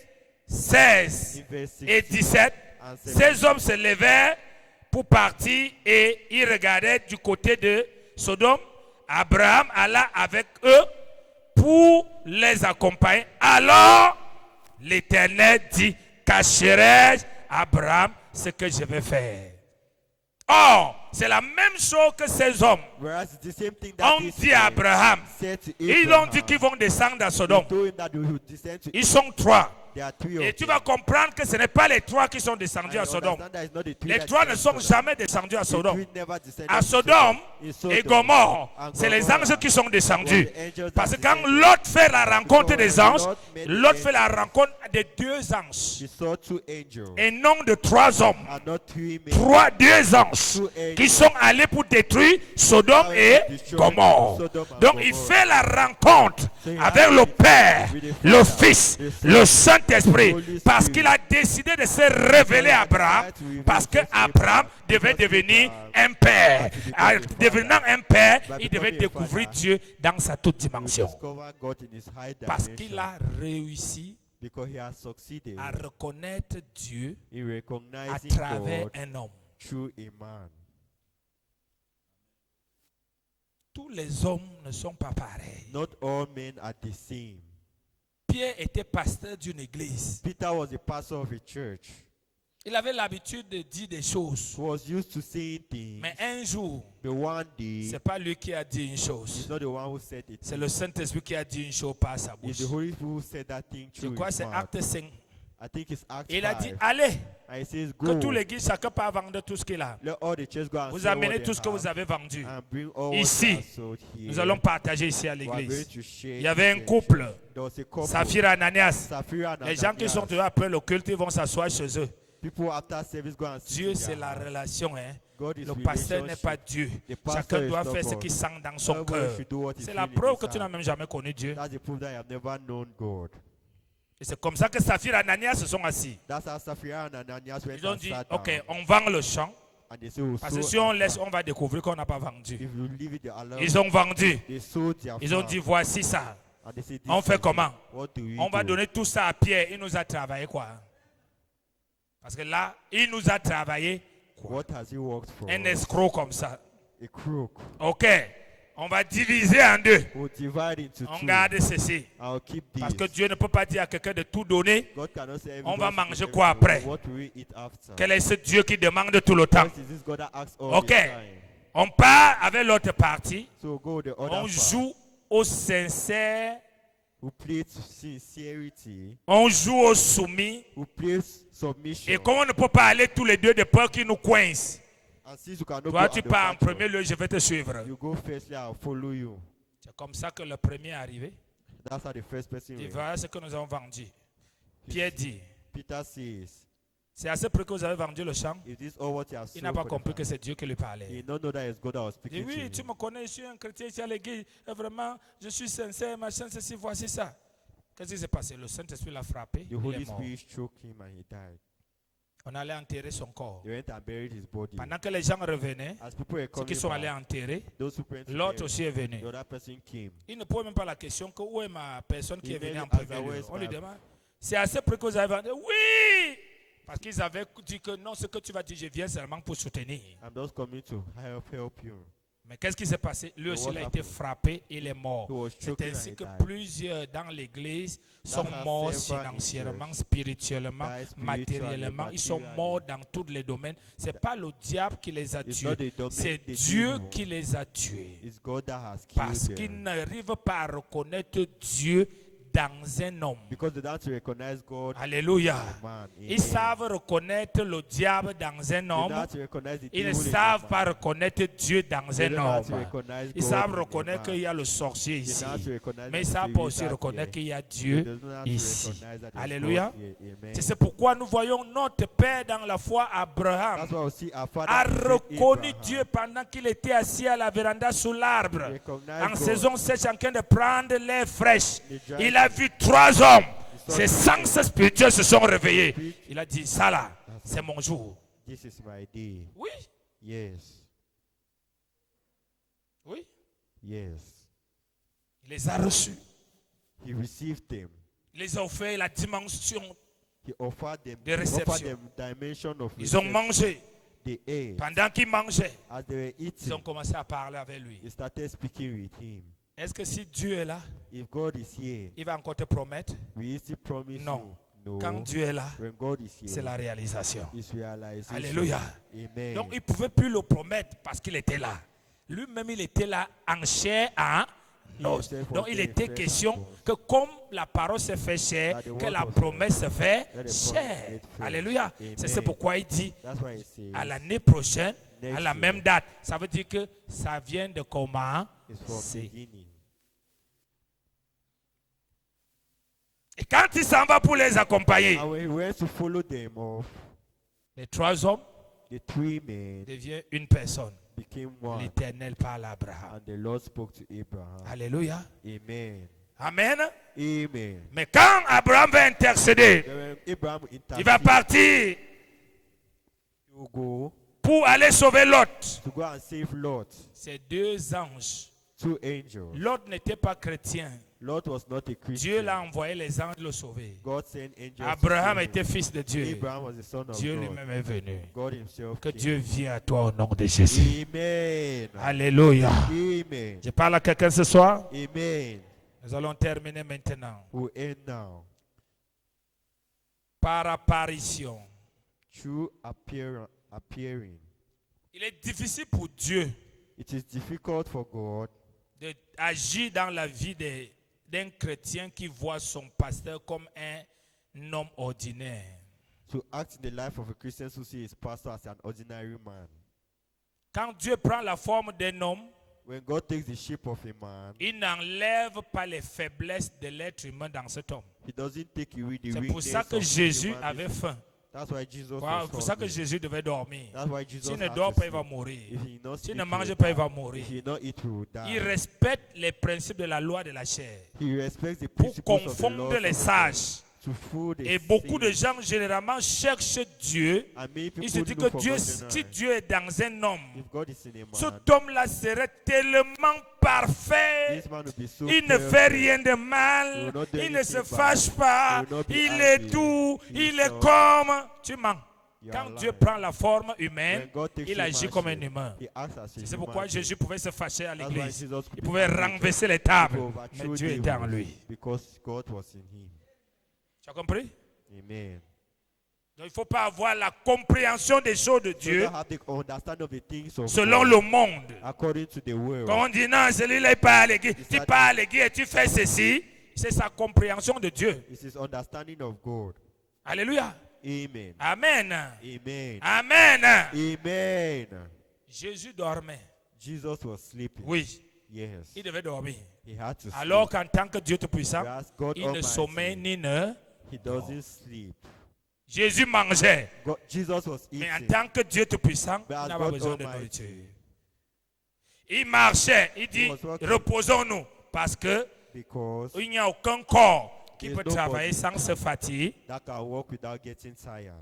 says 16 in verse 16 et 17, and ces hommes se levèrent pour partir et ils regardaient du côté de Sodome. Abraham alla avec eux pour les accompagner. Alors l'Éternel dit, cacherai-je à Abraham ce que je vais faire. Or, c'est la même chose que ces hommes Whereas it's the same thing that ont these dit à men Abraham. said to Ils ont dit qu'ils vont descendre à They Sodome. told him that they would descend to Ils sont trois. There are three Et of tu them. vas comprendre que ce n'est pas les trois qui sont descendus And à you Sodome. understand that it's not the three Les that trois ne descended sont to jamais descendus à The Sodome. three never descended À to Sodome In et Sodom Gomorre, and c'est les Gomorrah, anges qui sont descendus. were the angels Parce que that quand descended. Lot fait la rencontre Because des when anges, Lot met the Lot fait la angels, rencontre des deux anges. He saw two angels Et non de trois hommes. and not three men. Deux anges qui sont allés pour détruire Sodome et Gomorre. Donc il fait la rencontre avec le Père, le Fils, le Saint-Esprit, parce qu'il a décidé de se révéler à Abraham, parce que Abraham devait devenir un père. En devenant un père, il devait découvrir Dieu dans sa toute He dimension. discovered God in his high Parce dimension qu'il a réussi because he has succeeded à reconnaître Dieu in à recognizing travers God un homme. through a man. Tous les hommes ne sont pas pareils. Not all men are the same. Pierre était pasteur d'une église. Peter was a pastor of a church. Il avait l'habitude de dire des choses. He was used to saying things, Mais un jour, but one day, ce n'est pas lui qui a dit une he's chose. not the one who said it. C'est le Saint-Esprit qui a dit une chose par sa bouche. It's the Holy Spirit who said that thing Je through crois que his c'est mouth. Acte 5. I think it's Acts Il a dit, 5. allez, And he says, que go, toute l'église, chacun part vendre tout ce qu'il a. let all the church go and Vous sell what amenez they tout ce que have vous avez vendu. and bring all Ici, what they have sold here. Nous allons partager ici à We are going l'église. to share Il y avait un the church. couple, There was a couple, Saphir et Ananias. Sapphira and Les gens qui sont Ananias. dehors après le culte, ils vont s'asseoir chez eux. People after service go and sit Dieu, in c'est their la house. relation. Hein. God is Le pasteur n'est relationship. pas Dieu. The pastor Chacun is doit not faire ce God. qu'il sent dans son Everybody cœur. should do what he C'est feels la in preuve his que tu n'as heart. même jamais connu Dieu. That's the proof that you have never known God. Et c'est comme ça que Saphir et Ananias se sont assis. That's how Sapphira and Ananias went Ils ont and dit, sat down. ok, on vend le champ. And they say, "Oh, Parce que sow si on our laisse, farm. on va découvrir qu'on n'a pas vendu. If you leave it alone, Ils ont vendu. they sold their Ils ont farm. dit, voici ça. And they say, On "This fait is comment? What do we On va do?" donner tout ça à Pierre. Il nous a travaillé quoi? Parce que là, il nous a travaillé quoi? What has he worked for? Un escroc comme ça. A crook. Ok. On va diviser en deux. We'll divide into On two. garde ceci. I'll keep this. Parce que Dieu ne peut pas dire à quelqu'un de tout donner. God cannot say On va everybody should manger give quoi everyone. après? What will we eat after? Quel est ce Dieu qui demande tout le temps? What is this God that asks all Ok. the time? On part avec l'autre partie. So go the other On part. joue au sincère. Who plays sincerity? On joue au soumis. Who plays submission? Et comme on ne peut pas aller tous les deux de peur qu'ils nous coincent. And since you cannot Toi, go tu at the pars en battle, premier lieu, je vais te suivre. you go firstly, I'll follow you. C'est comme ça que le premier est arrivé. That's how the first person Et went. voilà ce que nous avons vendu. Pierre dit, Peter says, c'est à ce prix que vous avez vendu le champ. "Is this all what you have Il n'a sold pas for the compris que farm?" c'est Dieu qui lui He parlait. did not know that it's God that was Il dit, speaking to oui, him. tu me connais, je suis un chrétien ici à l'église. Et vraiment, je suis sincère, machin, ceci, voici ça. Qu'est-ce qui s'est passé? Le Saint-Esprit l'a frappé. The Il Holy est mort. Spirit struck him and he died. On allait enterrer son corps. They went and buried his body. Pendant que les gens revenaient, As people were ceux coming qui sont allés back, enterrer, those who went to l'autre bury, aussi est venu. the other person came. Il ne pose même pas la question que où est ma personne qui Il est venue vient en à premier savoir lieu. est-ce On lui que- demande, c'est assez près que vous avez vendu. Oui! Parce qu'ils avaient dit que non, ce que tu vas dire, je viens seulement pour soutenir. I'm just coming to help you. Mais qu'est-ce qui s'est passé? Lui aussi, what il a été happened? frappé, il est mort. He was C'est choking ainsi and he que died. plusieurs dans l'église sont has morts several financièrement, in church. spirituellement, Died spiritually, matériellement. Ils sont materially. morts dans tous les domaines. Ce n'est pas le diable qui les a It's tués, not the domain- c'est the Dieu devil. qui les a tués. It's God that has Parce killed qu'ils them. n'arrivent pas à reconnaître Dieu dans un homme. Because they don't recognize God Alléluia. in man. Ils savent reconnaître le diable dans un They homme. don't recognize the Ils ne devil in savent man. pas reconnaître Dieu dans They un don't have to homme. recognize Ils God savent in a reconnaître man. qu'il y a le sorcier They ici. don't have to recognize Mais ils that ne savent the pas spirit aussi out reconnaître here. qu'il y a They Dieu don't have to ici. recognize that there's Alléluia. God here. Amen. C'est pourquoi nous voyons notre Père dans la foi, Abraham, That's why we see our father a in faith, reconnu Abraham. Dieu pendant qu'il était assis à la véranda sous l'arbre. Recognize En God. saison sèche, en train de prendre l'air fraîche. The giant- Il a vu 3 hommes. Ses sens spirituels se sont réveillés. Il a dit, ça là, c'est mon jour. This is my day. Oui, Yes. oui. Yes. Il les a reçus. He received them. Il les a offert la dimension. He offered them, De he offered réception. them dimension of Ils ont reception. mangé. They ate. Pendant qu'ils mangeaient, As they were ils eating, ont commencé à parler avec lui. he started speaking with him. Est-ce que si Dieu est là, If God is here, il va encore te promettre? will he still promise Non. you? No. Quand Dieu est là, When God is here, c'est la réalisation. it's realization. Alléluia. Amen. Donc il ne pouvait plus le promettre parce qu'il était là. Lui-même, il était là en chair, en os. Donc il était question que comme la parole se fait chair, que la promesse se fait chair. Alléluia. C'est pourquoi il dit That's why he says à l'année prochaine, à Next la year. même date. Ça veut dire que ça vient de comment? it's from C'est- beginning. Et quand il s'en va pour les accompagner, And when he went to follow them off, les 3 hommes the 3 men deviennent une personne. became one. L'Éternel parle à Abraham. And the Lord spoke to Abraham. Alléluia. Amen. Amen. Amen. Mais quand Abraham va intercéder, Then when Abraham il va interceded partir to go pour aller sauver Lot. to go and save Lot, Ces 2 anges. 2 angels. Lot n'était pas chrétien. Lot was not a Dieu Christian. l'a envoyé les anges le sauver. God sent angels. to Abraham save him. était fils de Dieu. Abraham was the son of Dieu God. lui-même est venu. God himself Que came. Dieu vienne à toi au nom de Jésus. Amen. Alléluia. Amen. Je parle à quelqu'un ce soir. Amen. Nous allons terminer maintenant. Who end now Par apparition. through appearing. Il est difficile pour Dieu It is difficult for God d'agir dans la vie d'un chrétien qui voit son pasteur comme un homme ordinaire. to act in the life of a Christian who sees his pastor as an ordinary man. Quand Dieu prend la forme d'un homme, When God takes the shape of a man, il n'enlève pas les faiblesses de l'être humain dans cet homme. he doesn't take away the C'est pour weakness ça que of Jésus human avait being. faim. That's why Jesus Voilà, was c'est pour ça que hungry. Jésus devait dormir. That's why Jesus S'il ne had dort to pas, il va sleep. mourir. If he not S'il sleep, ne he mange will pas, il die. va mourir. If he not eat, he will die. Il respecte les principes de la loi de la chair He respects the pour principles of the confondre laws les of the sages. to fool the Et beaucoup de saints. gens généralement cherchent Dieu. And many Ils se people disent look que for Dieu, God si generally. Dieu est dans un homme, If God is in a man, cet homme-là serait tellement parfait. this man will be so Il ne perfect. fait rien de He mal. will not do Il ne se anything fâche bad. pas. He will not be Il est angry. doux. He Il is est soft. comme. Tu mens. You Quand are Dieu lying. prend la forme humaine, When God takes il agit human comme un shape, humain. he acts as a C'est human pourquoi being. Jésus pouvait se fâcher à That's why l'église. Jesus could Il be pouvait angry. renverser les He tables. could Mais overthrow Dieu tables était en lui. because God was in him. Tu as compris? Amen. Donc il ne faut pas avoir la compréhension des choses de So Dieu don't have the understanding of the things of selon God le monde. according to the world. Quand on dit non, celui-là il part à l'église, tu pars à l'église et tu fais ceci, c'est sa compréhension de Dieu. It's his understanding of God. Alléluia. Amen. Amen. Amen. Amen. Amen. Jésus dormait. Jesus was sleeping. Oui, Yes. il devait dormir. He had to sleep. Alors qu'en tant que Dieu Tout-Puissant, Whereas God il ne Almighty, sommeille ni ne. he doesn't sleep. Jésus mangeait. Jesus was Mais en eating. tant que Dieu Tout-Puissant, il Whereas n'a pas God besoin de Almighty, nourriture. Il marchait. Il dit, was walking. reposons-nous. Parce que because il n'y a aucun corps qui There's peut travailler nobody sans se fatiguer. that can walk without getting tired.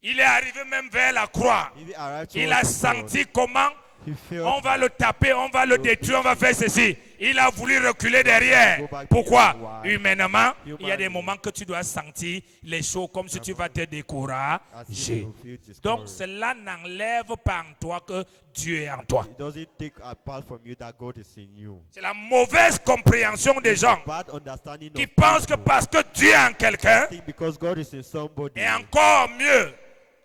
Il est arrivé même vers la croix. If he arrived Il towards a the cross, senti comment he felt on va le taper, on va le détruire, on va faire ceci. Il a voulu reculer derrière. Pourquoi? Humainement, il y a des moments que tu dois sentir les choses comme si tu vas te as if décourager. you feel Donc discouraged. cela n'enlève pas en toi que Dieu est en toi. It doesn't take apart from you that God is in you. C'est la mauvaise compréhension des gens Bad understanding qui of pensent que people. parce que Dieu est en quelqu'un, Think because God is in somebody, et encore mieux,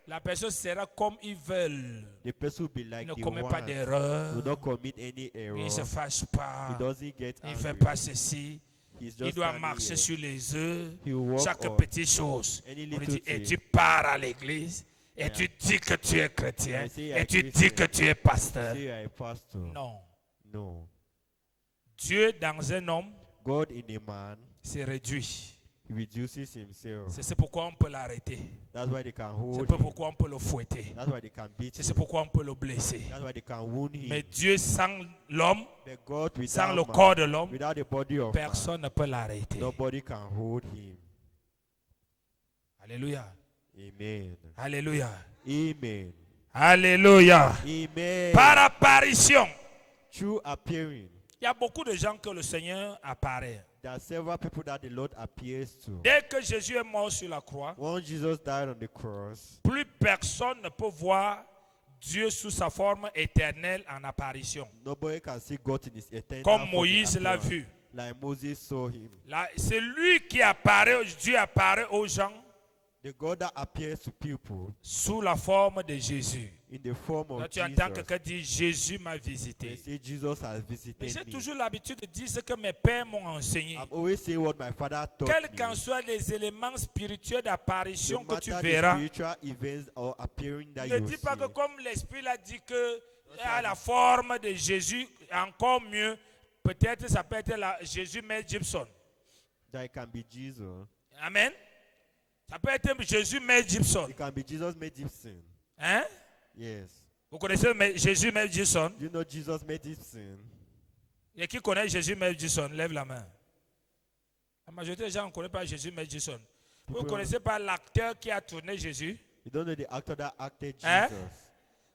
la personne sera comme ils veulent. the person will be Il like ne the commet one. pas d'erreur. Will not commit any Il error. ne se fâche pas. He doesn't get Il ne fait angry. pas ceci. He's Il just doit standing marcher here. sur les œufs. He will walk Chaque on petite chose. any On lui little dit, et thing. tu pars à l'église. Et tu dis que tu es chrétien. I say you Et are tu Christian. dis que tu es pasteur. Say you are a pastor. Non. No. Dieu dans un homme God in a man, se réduit. he reduces himself. C'est pourquoi on peut l'arrêter. That's why they can C'est hold him. pourquoi on peut le fouetter. That's why they can beat C'est him. pourquoi on peut le blesser. That's why they can wound him. Mais Dieu sans l'homme, But God sans without le man, corps de l'homme, without the body of man, personne ne peut l'arrêter. nobody can hold him. Alléluia. Amen. Alléluia. Amen. Alléluia. Amen. Par apparition. True appearing. Il y a beaucoup de gens que le Seigneur apparaît. There are several people that the Lord appears to. Dès que Jésus est mort sur la croix, Once Jesus died on the cross, plus personne ne peut voir Dieu sous sa forme éternelle en apparition. nobody can see God in his eternal Comme form Moïse l'a appearance. vu. Like Moses saw him. Là, c'est lui qui apparaît, Dieu apparaît aux gens The God that appears to people sous la forme de Jésus. in the form of Là, tu entends Jesus. quelqu'un dire Jésus m'a They visité. say Jesus has Mais visited j'ai me. toujours l'habitude de dire ce que mes pères m'ont enseigné. I'm always saying what my father taught Quels qu'en me. soient les éléments spirituels d'apparition No que tu matter the verras, spiritual events or appearing that ne you dis see. pas que comme l'Esprit l'a dit que à la forme de Jésus, encore mieux, peut-être ça peut être Jésus Mel Gibson. That it can be Jesus. Amen. Ça peut être Jésus Mel Gibson. It can be Jesus made Gibson. Hein? Yes. Vous connaissez Jésus Mel Gibson? Do you know Jesus made Gibson? Et qui connaît Jésus Mel Gibson? Lève la main. La majorité des gens ne connaissent pas Jésus Mel Gibson. Vous ne connaissez pas l'acteur qui a tourné Jésus? You don't know the actor that acted Jesus. Hein?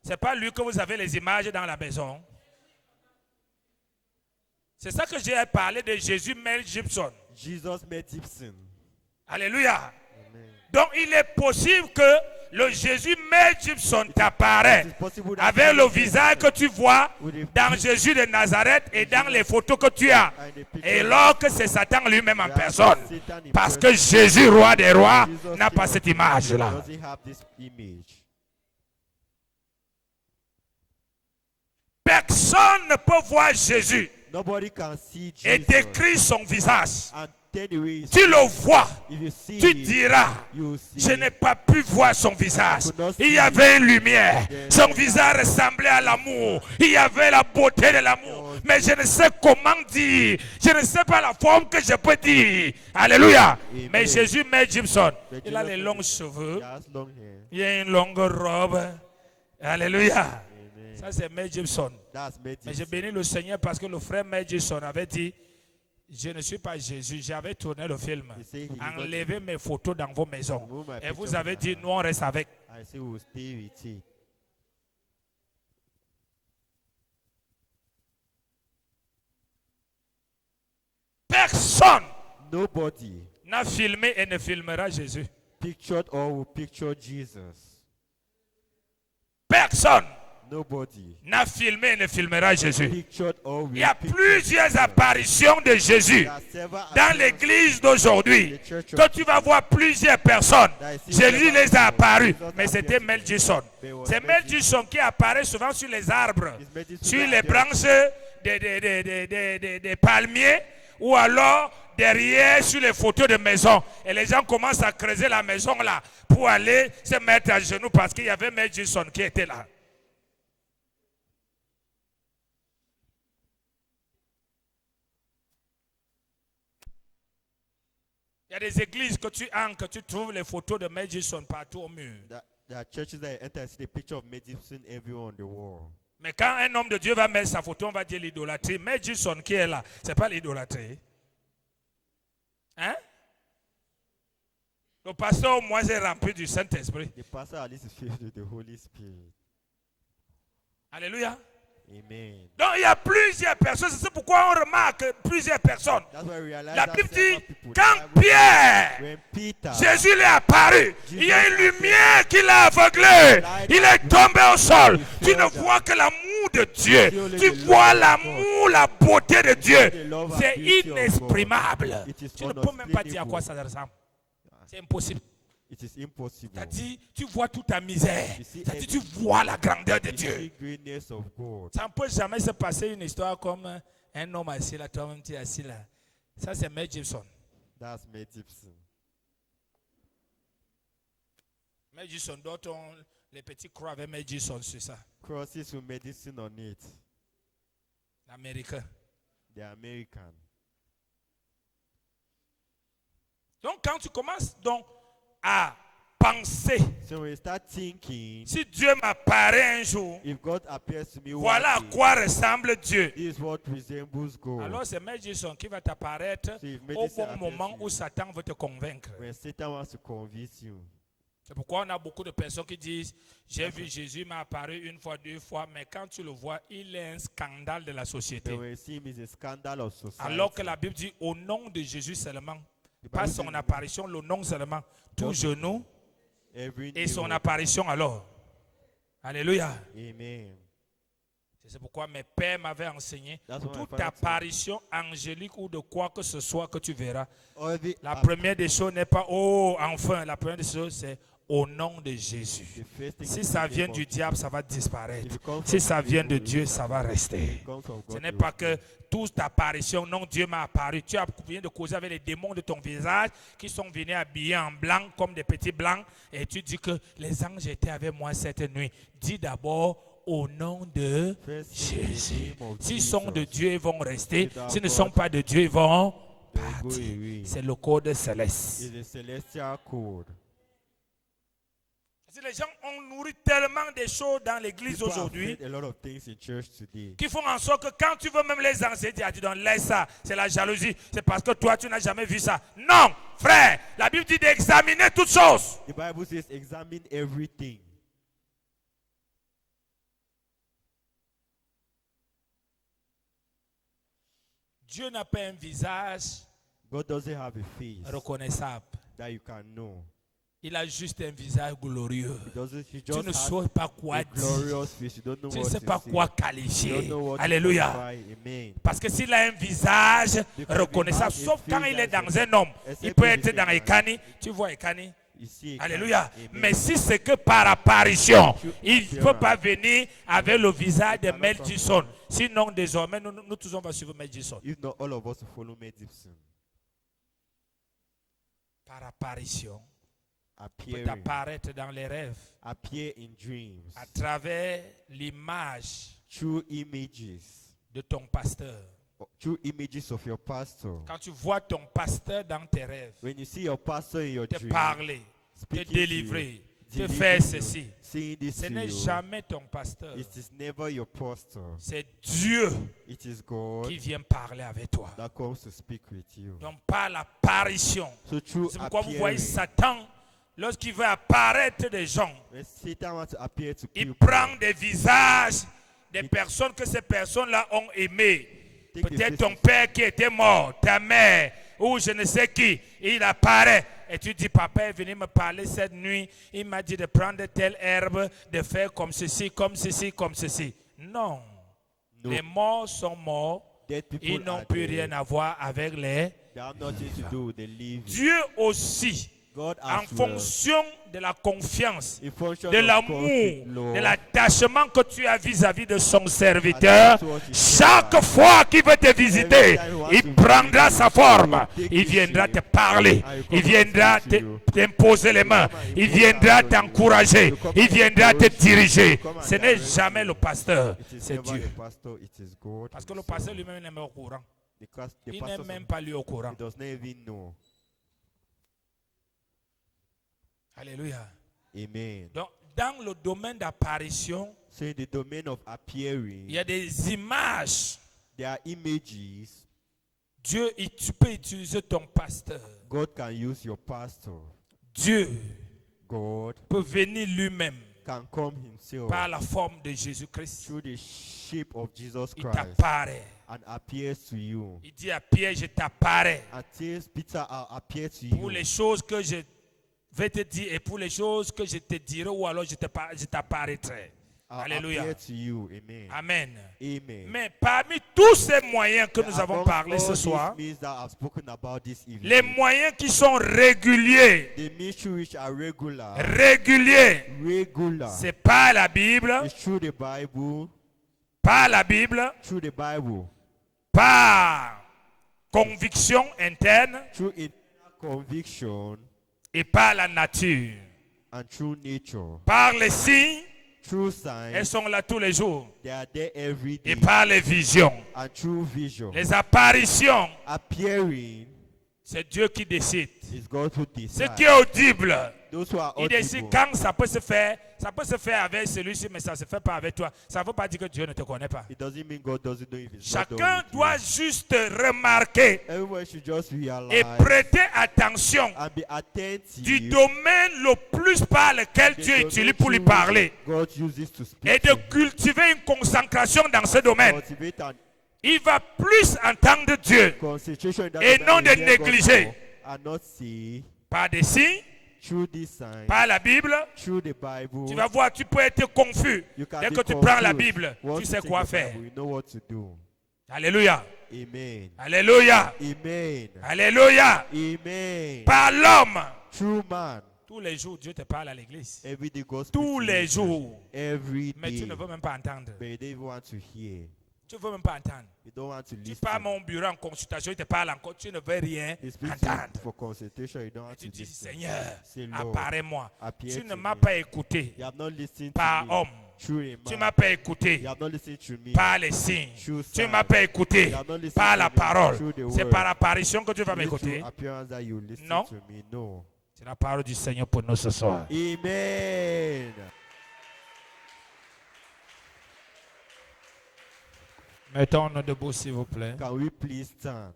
C'est pas lui que vous avez les images dans la maison. C'est ça que j'ai parlé de Jésus Mel Gibson. Jesus made Gibson. Alléluia. Amen. Donc il est possible que le Jésus Mel Gibson t'apparaît It's possible that avec le Jesus visage que tu vois dans Jésus de Nazareth et dans les photos que tu as. and the picture Et alors que c'est Satan lui-même en that personne. Satan in Parce person. que Jésus, roi des rois, Jesus n'a pas King cette of Kings image-là. doesn't have this image. Personne ne peut voir Jésus Nobody can see et Jesus décrire son visage. and tell the way he Tu le vois, If you see tu him, diras, you will see je n'ai pas pu voir son visage. could not Il y see avait une lumière. Son visage ressemblait à l'amour. Il y avait la beauté de l'amour. Mais je ne sais comment dire. Je ne sais pas la forme que je peux dire. Alléluia. Amen. Mais Jésus Mel Gibson, But il a Jesus les Mel longs Gibson, cheveux. he has long hair. Il y a une longue robe. Alléluia. Amen. Ça, c'est Mel Gibson. That's made Mais je Gibson. bénis le Seigneur parce que le frère Mel Gibson avait dit, je ne suis pas Jésus, j'avais tourné le film. He said he is not Enlevez mes photos dans vos maisons. Remove my Et vous picture avez from dit, my nous on reste avec. I say we will stay with it. Personne Nobody n'a filmé et ne filmera Jésus. pictured or will picture Jesus. Personne Nobody n'a filmé et ne filmera Jésus. pictured or will Il y a picture plusieurs Jesus. apparitions de Jésus There are several dans appearances l'église d'aujourd'hui. in the church of Que tu vas voir plusieurs personnes. that I see Jésus several les a people. apparus, Jesus mais c'était appeared to Mel them. Gibson. But it was C'est Mel Mel Gibson qui apparaît souvent sur les arbres, It's Mel Gibson sur that les appears. branches des palmiers ou alors derrière sur les photos de maison. Et les gens commencent à creuser la maison là pour aller se mettre à genoux parce qu'il y avait Mel Gibson qui était là. Il y a des églises que tu entres, tu trouves les photos de Mel Gibson partout au mur. There are churches that enter and see the picture of Mel Gibson everywhere on the wall. Mais quand un homme de Dieu va mettre sa photo, on va dire l'idolâtrie. Mel Gibson qui est là, ce n'est pas l'idolâtrie. Hein? Le pasteur, moi, j'ai rempli du Saint-Esprit. The pastor at least is filled with the Holy Spirit. Alléluia. Amen. Donc, il y a plusieurs personnes. C'est pourquoi on remarque plusieurs personnes. That's why we realize La that Bible several dit, people, quand the Bible Pierre, says, when Peter, Jésus lui est apparu, il y a une lumière qui l'a aveuglé. Il est tombé au sol. Tu ne vois que l'amour de Dieu. Tu vois l'amour, la beauté de Dieu. C'est inexprimable. Tu ne peux même pas dire à quoi ça ressemble. C'est impossible. it is impossible. C'est-à-dire, tu vois toute ta misère. You see C'est-à-dire, tu vois la grandeur de The Dieu. greatness of God. Ça ne peut jamais se passer une histoire comme un homme assis là, toi-même tu es assis là. Ça, c'est Mel Gibson. That's Mel Gibson. Mel Gibson, d'autres ont les petits croix avec Mel Gibson sur ça. Crosses with medicine on it. L'américain. The American. Donc, quand tu commences donc à penser, So when you start thinking, si Dieu m'apparaît un jour, if God appears to me voilà à one day, quoi ressemble Dieu. this is what resembles God. Alors, c'est Mel Gibson qui va t'apparaître So if Mel au Gibson bon appears moment to you, où Satan veut te convaincre. when Satan wants to convince you, C'est pourquoi on a beaucoup de personnes qui disent, j'ai vu Jésus, il m'a apparu une fois, deux fois, mais quand tu le vois, il est un scandale de la société. then when you see him, it's a scandal of society. Alors que la Bible dit, au nom de Jésus seulement, The pas Bible son says, apparition, le nom seulement, tout genou every et knee son will- apparition alors. Alléluia. Amen. C'est pourquoi mes pères m'avaient enseigné, That's what my toute father told me. apparition angélique ou de quoi que ce soit que tu verras, Every la première des choses n'est pas, oh, enfin, la première des choses, c'est au nom de Jésus. the first thing Si is ça the vient name du of diable, ça va disparaître. If it comes Si from ça vient de people, Dieu, ça va rester. it comes from Ce God, n'est it pas will que toute apparition, non, Dieu m'a apparu. Tu as viens de causer avec les démons de ton visage qui sont venus habillés en blanc comme des petits blancs. Et tu dis que les anges étaient avec moi cette nuit. Dis d'abord au nom de First in the Jésus. name of S'ils sont de Jesus. Dieu, ils vont rester. Without S'ils ne God, sont pas de Dieu, ils vont they will go partir. away. C'est le code céleste. It's a celestial code. Les gens ont nourri tellement de choses dans l'église People have aujourd'hui said a lot of things in church today. qui font en sorte que quand tu veux même les enseigner, tu dis laisse ça, c'est la jalousie, c'est parce que toi tu n'as jamais vu ça. Non, frère, la Bible dit d'examiner toutes choses. The Bible says, examine everything. Dieu n'a pas un visage God doesn't have a face reconnaissable. that you can know. Il a juste un visage glorieux. He Tu just ne has sais pas quoi a dire. glorious face. You don't know Tu ne what sais to pas say. quoi You qualifier. don't know what to Alléluia. qualify. Amen. Parce que s'il a un visage Because reconnaissable, he has a sauf quand face il est that dans is- un homme, except il peut when être he's dans a man. Ekani. Tu vois Ekani? You see, Alléluia. Amen. Mais si c'est que par apparition, Through il ne peut appearance. pas venir avec le visage de cannot Mel come Gibson. Sinon, désormais, nous tous on va suivre Mel Gibson. If not, all of us will follow Mel Gibson. Par apparition, peut Appearing. apparaître dans les rêves Appear in dreams. à travers l'image True images. de ton pasteur. True images of your pastor. Quand tu vois ton pasteur dans tes rêves, When you see your pastor in your te dream, parler, te speaking to délivrer, te delivering faire you, ceci, saying this ce to n'est you, jamais ton pasteur. it is never your pastor. C'est Dieu It is God qui vient parler avec toi. that comes to speak with you. Donc par l'apparition. So through C'est pourquoi vous voyez appearing, Satan, lorsqu'il veut apparaître des gens, when Satan wants to appear to il people, prend des visages des personnes que ces personnes-là ont aimées. Take the Peut-être faces ton of- père qui était mort, ta mère, ou je ne sais qui, il apparaît. Et tu dis, papa est venu me parler cette nuit, il m'a dit de prendre telle herbe, de faire comme ceci, comme ceci, comme ceci. Non. No. Les morts sont morts, Dead people ils n'ont are plus dead. rien à voir avec les... They have nothing to do with the living. Dieu aussi, God en as well, fonction de la confiance, in function de of l'amour, conflict law, de l'attachement que tu as vis-à-vis de son serviteur, towards his chaque servant. fois qu'il veut te visiter, Every time he wants il to prendra visit sa you, forme, he will take il his viendra shape, te parler, and he will il come viendra and speak to you. t'imposer les mains, il viendra t'encourager, il viendra te diriger. Ce n'est jamais le pasteur, It is c'est never Dieu. the pastor, it is God. Parce que le himself. pasteur lui-même n'est même au courant. Because the Il pastor n'est même pas lui au courant. he does not even know. Alléluia. Amen. Donc, dans le domaine d'apparition, So in the domain of appearing, il y a des images there are images Dieu, tu peux utiliser ton pasteur. God can use your pastor. Dieu God peut venir lui-même can come himself par la forme de Jésus-Christ. through the shape of Jesus Il Christ t'apparaît. and appears to you. Il dit à Pierre, je t'apparais And tells Peter, I'll appear to pour you. les choses que je vais te dire et pour les choses que je te dirai ou alors je t'apparaîtrai. I'll Alléluia. appear to you. Amen. Amen. Amen. Mais parmi tous ces moyens que nous avons Amongst parlé all ce these soir, means that I've spoken about this evening, les moyens qui sont réguliers, the ministry which are regular, c'est pas la Bible, it's through the Bible, pas la Bible, through the Bible, pas conviction interne through internal conviction, et par la nature. and through nature, Par les signes, through elles signs, sont là tous les jours. they are there every Et day, par les visions, and through vision. les apparitions, Appearing c'est Dieu qui décide. is God who Ce decides. qui est audible, Those who are il décide audible, quand ça peut se faire. Ça peut se faire avec celui-ci, mais ça ne se fait pas avec toi. Ça ne veut pas dire que Dieu ne te connaît pas. it doesn't mean God doesn't know if it's not done Chacun with you. doit juste remarquer Everyone should just et realize prêter attention and be attentive du domaine le plus par lequel the Dieu domain utilise pour lui through which parler God uses to speak et de to him. cultiver une concentration dans ce domaine. Cultivate an Il va plus entendre Dieu concentration in that et domain non and de hear God négliger. more and not see par des signes, through this sign, par la Bible. through the Bible. Tu vas voir, tu peux être confus. You can Dès be que tu prends la confused. Bible, Once tu you sais take quoi the faire. Bible, you know what to do. Alléluia. Amen. Alléluia. Amen. Alléluia. Amen. Par l'homme. True man. Tous les jours, Dieu te parle à l'église. Every day God speaks Tous to les you. jours. Every Mais tu day. ne veux même pas entendre. But you don't even want to hear. Tu ne veux même pas entendre. You don't want to Tu listen. pars à mon bureau en consultation, il te parle encore. Tu ne veux rien He speaks to you entendre. for consultation. You don't want Tu to dis, listen. Seigneur, Say, Lord, apparais-moi. appear Tu to ne m'as me. pas écouté You have not listened par to me. homme. Through a Tu man. m'as pas écouté You have not listened to me. par les signes. True Tu sign. m'as pas écouté You have not listened par to la me. parole. Through the C'est word. par l'apparition que tu vas Only m'écouter. through appearance that you listen Non. to me. No. C'est la parole du Seigneur pour nous ce soir. Amen. Mettons-nous debout, s'il vous plaît. Can we please stand?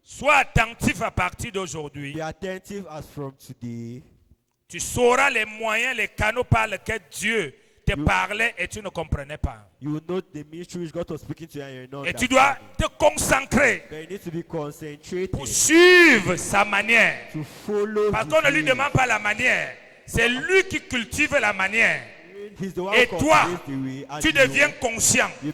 Sois attentif à partir d'aujourd'hui. Be attentive as from today. Tu sauras les moyens, les canaux par lesquels Dieu te parlait et tu ne comprenais pas. You will know the ministry which God was speaking to you and you know Et tu dois te concentrer But you need to be concentrated pour suivre sa manière. to follow Parce his qu'on ne lui way. demande pas la manière. C'est lui qui cultive la manière. He's the one Et who toi, cultivates the way, and tu you deviens conscient. be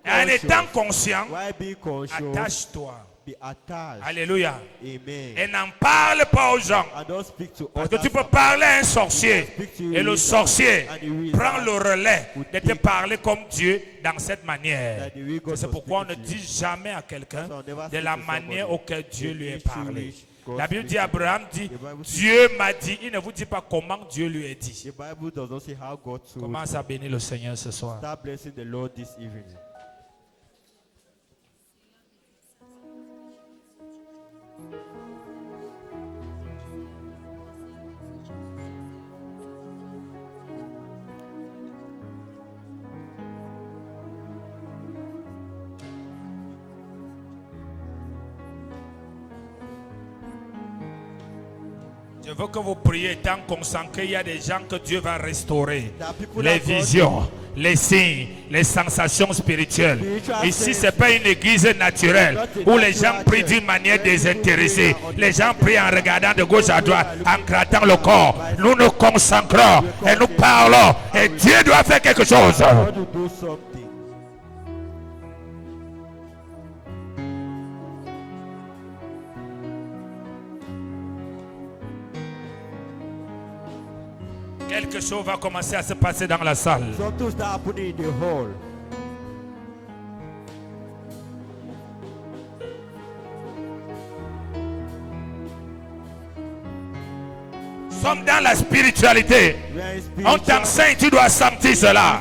Et en conscious. étant conscient, Why be conscious? attache-toi. Be attached. Alléluia. Amen. Et n'en parle pas aux gens. And don't speak to Parce que others. tu peux parler à un sorcier. Et le sorcier prend le relais de te parler comme Dieu dans cette manière. C'est pourquoi on ne dit jamais à quelqu'un de la manière auquel Dieu lui est parlé. La Bible dit, Abraham dit, Dieu m'a dit. Il ne vous dit pas comment Dieu lui a dit. The Bible does not say how God told. Commence à bénir le Seigneur ce soir. Start blessing the Lord this evening. Je veux que vous priez étant concentrés. Il y a des gens que Dieu va restaurer. There are people Les that God- visions, les signes, les sensations spirituelles. Ici, ce n'est pas une église naturelle où les gens prient d'une manière désintéressée. Les gens prient en regardant de gauche à droite, en grattant le corps. Nous nous consacrons et nous parlons. Et Dieu doit faire quelque chose. God will do something. Quelque chose va commencer à se passer dans la salle. Something will start happening in the hall. Nous sommes dans la spiritualité. We are in On spiritual t'enseigne, tu dois sentir cela.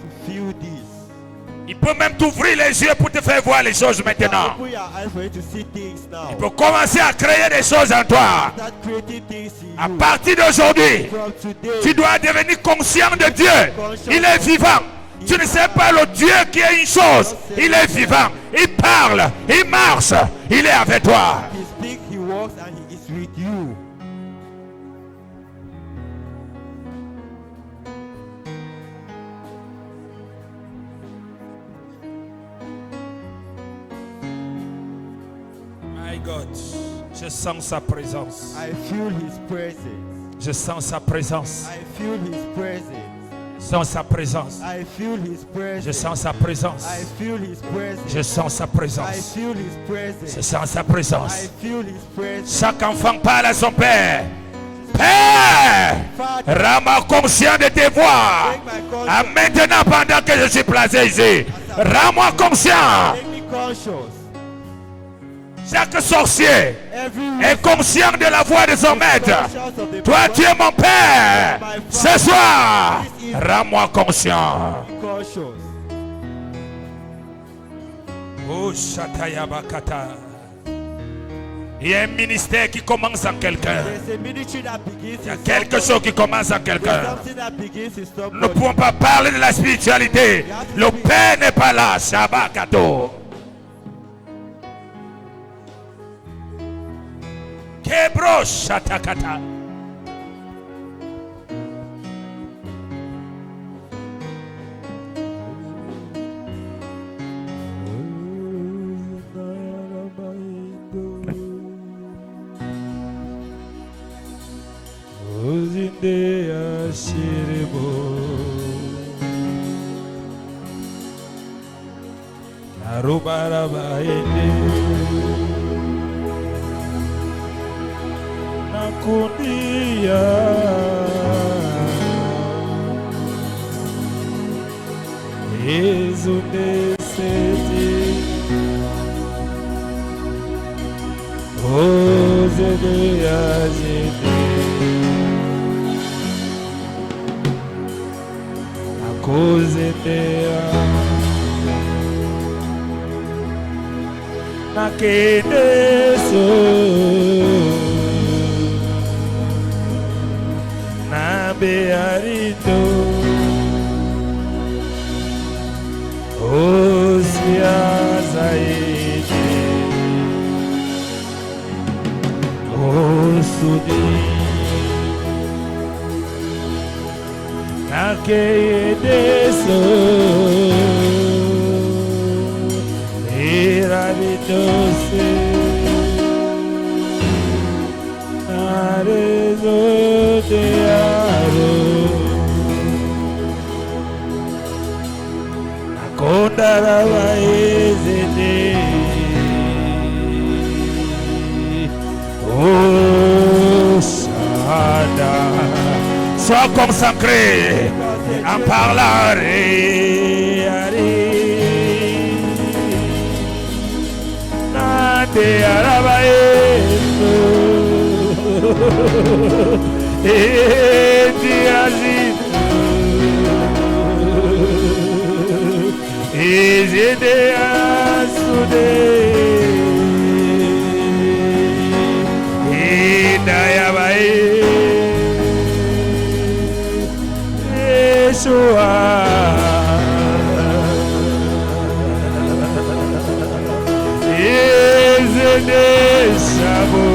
to feel this. Il peut même t'ouvrir les yeux pour te faire voir les choses maintenant. Open your eyes for you to see things now. Il peut commencer à créer des choses en toi. Start creating things in À you. partir d'aujourd'hui, From today, tu dois devenir conscient de Dieu. Il est vivant. Tu ne sais pas le Dieu qui est une chose. Il est vivant. Il parle. Il marche. Il est avec toi. He speaks, he walks, and he is with you. My God, je sens sa présence. I feel his presence. Je sens sa présence. I feel his presence. Je sens sa présence. I feel his presence. Je sens sa présence. I feel his presence. Je sens sa I présence. feel his presence. Je sens sa I présence. feel his presence. Chaque enfant parle à son père. Père, rends-moi conscient de tes voix. Ah, maintenant, pendant que je suis placé ici, rends-moi conscient. Make me conscious. Chaque sorcier Every est conscient de la voix de son maître. Toi, tu es mon père. Ce soir, rends-moi conscient. conscious. Oh, Shatayabakata. Il y a un ministère qui commence en quelqu'un. There's a ministry that begins Il y a in quelque somebody. chose qui commence en There's quelqu'un. something that begins in Nous ne somebody. pouvons pas parler de la spiritualité. Le Père n'est pas là. Shabakato. Kebro Shatakata. Nakunia Ezuneseti Ozedeazide Akozetea Nakedeso Nabearito Osiazaide Osudi Nakedeso Irabitose Narezo de Aro Nakondaraba Ezede Osada. Sois consacré en parlant. Nade arabaeso Edi azido Ezede asude Edayabae Yeshua Ezedeshabo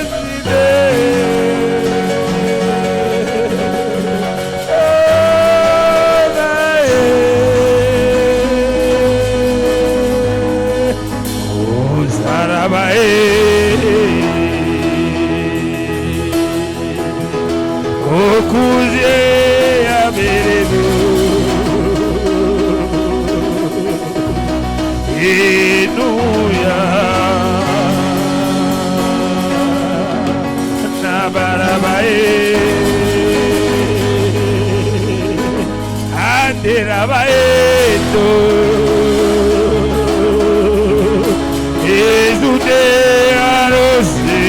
Ezide Ozarabae Okuzie Aberedo Inuya Nabarabae Andirabaeto Ezude Arose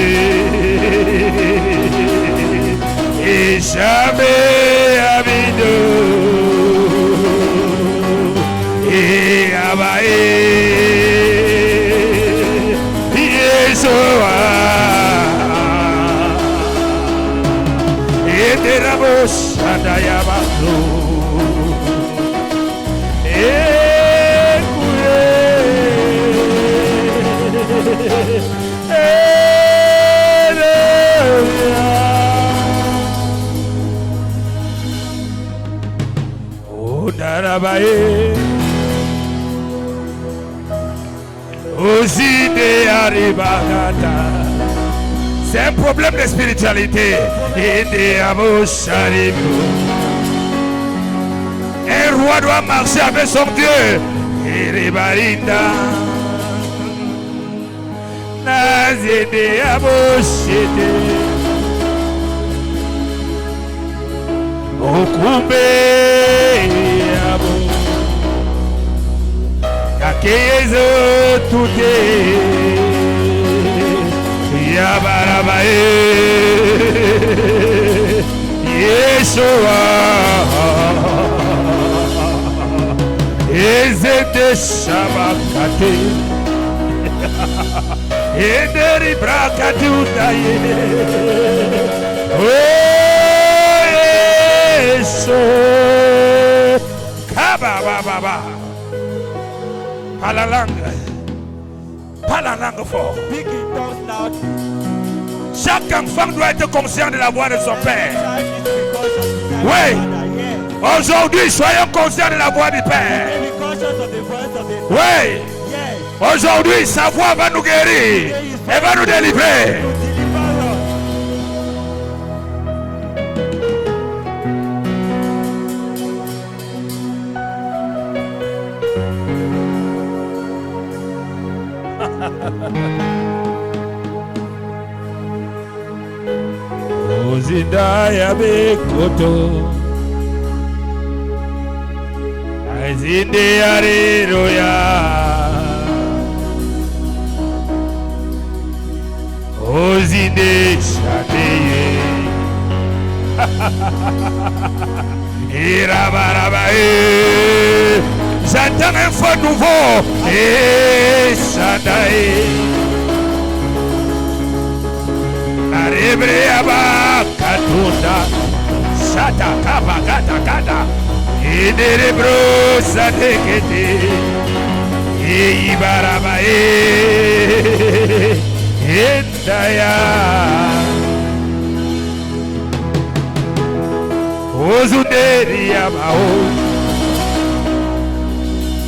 Ishabe Abido Abae Yeshua C'est un problème de spiritualité. Un roi doit marcher avec son Dieu. Yeshua Ezete Shabakate Ederi Brakatudaye Yeshua Kabababa Palalangue fort. Speak in tongues loud. Chaque enfant doit être conscient de la voix de son père. Child is because of the Oui. Father, yes. Aujourd'hui, soyons conscients de la voix du Père. Be conscious of the voice of the Oui. yes. Aujourd'hui, sa voix va nous guérir et va nous délivrer. To deliver us. Ozindaya bekoto Azinde areroya Ozinde shateye Irabarabae J'entends un feu nouveau Et Shadae Arebreaba Katunda Shata Kaba Gata Gata Iderebro Sadekete Ibarabae Endaya Ozunderi Yamao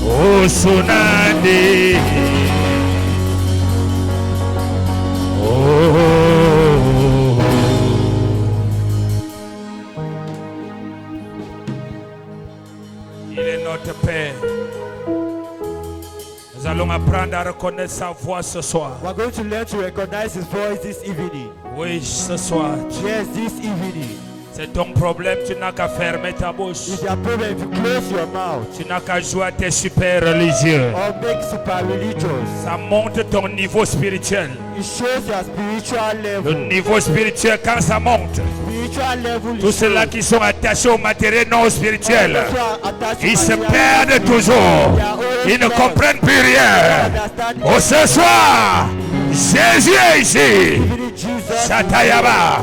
Osunande Il est notre Père. Nous allons apprendre à reconnaître sa voix ce soir. We're going to learn to recognize his voice this evening. Oui, ce soir. Yes, this evening. C'est ton problème, tu n'as qu'à fermer ta bouche. It's your problem if you close your mouth Tu n'as qu'à jouer à tes super religieux. or make super religious. Ça monte ton niveau spirituel. It shows your spiritual Le level. niveau spirituel, quand ça monte, Spiritual level tous is ceux-là qui sont attachés au matériel non spirituel, those who are attached to ils se material perdent toujours. Ils ne comprennent plus rien. Oh, ce soir, Jésus est ici. evening, Jesus. Shatayaba.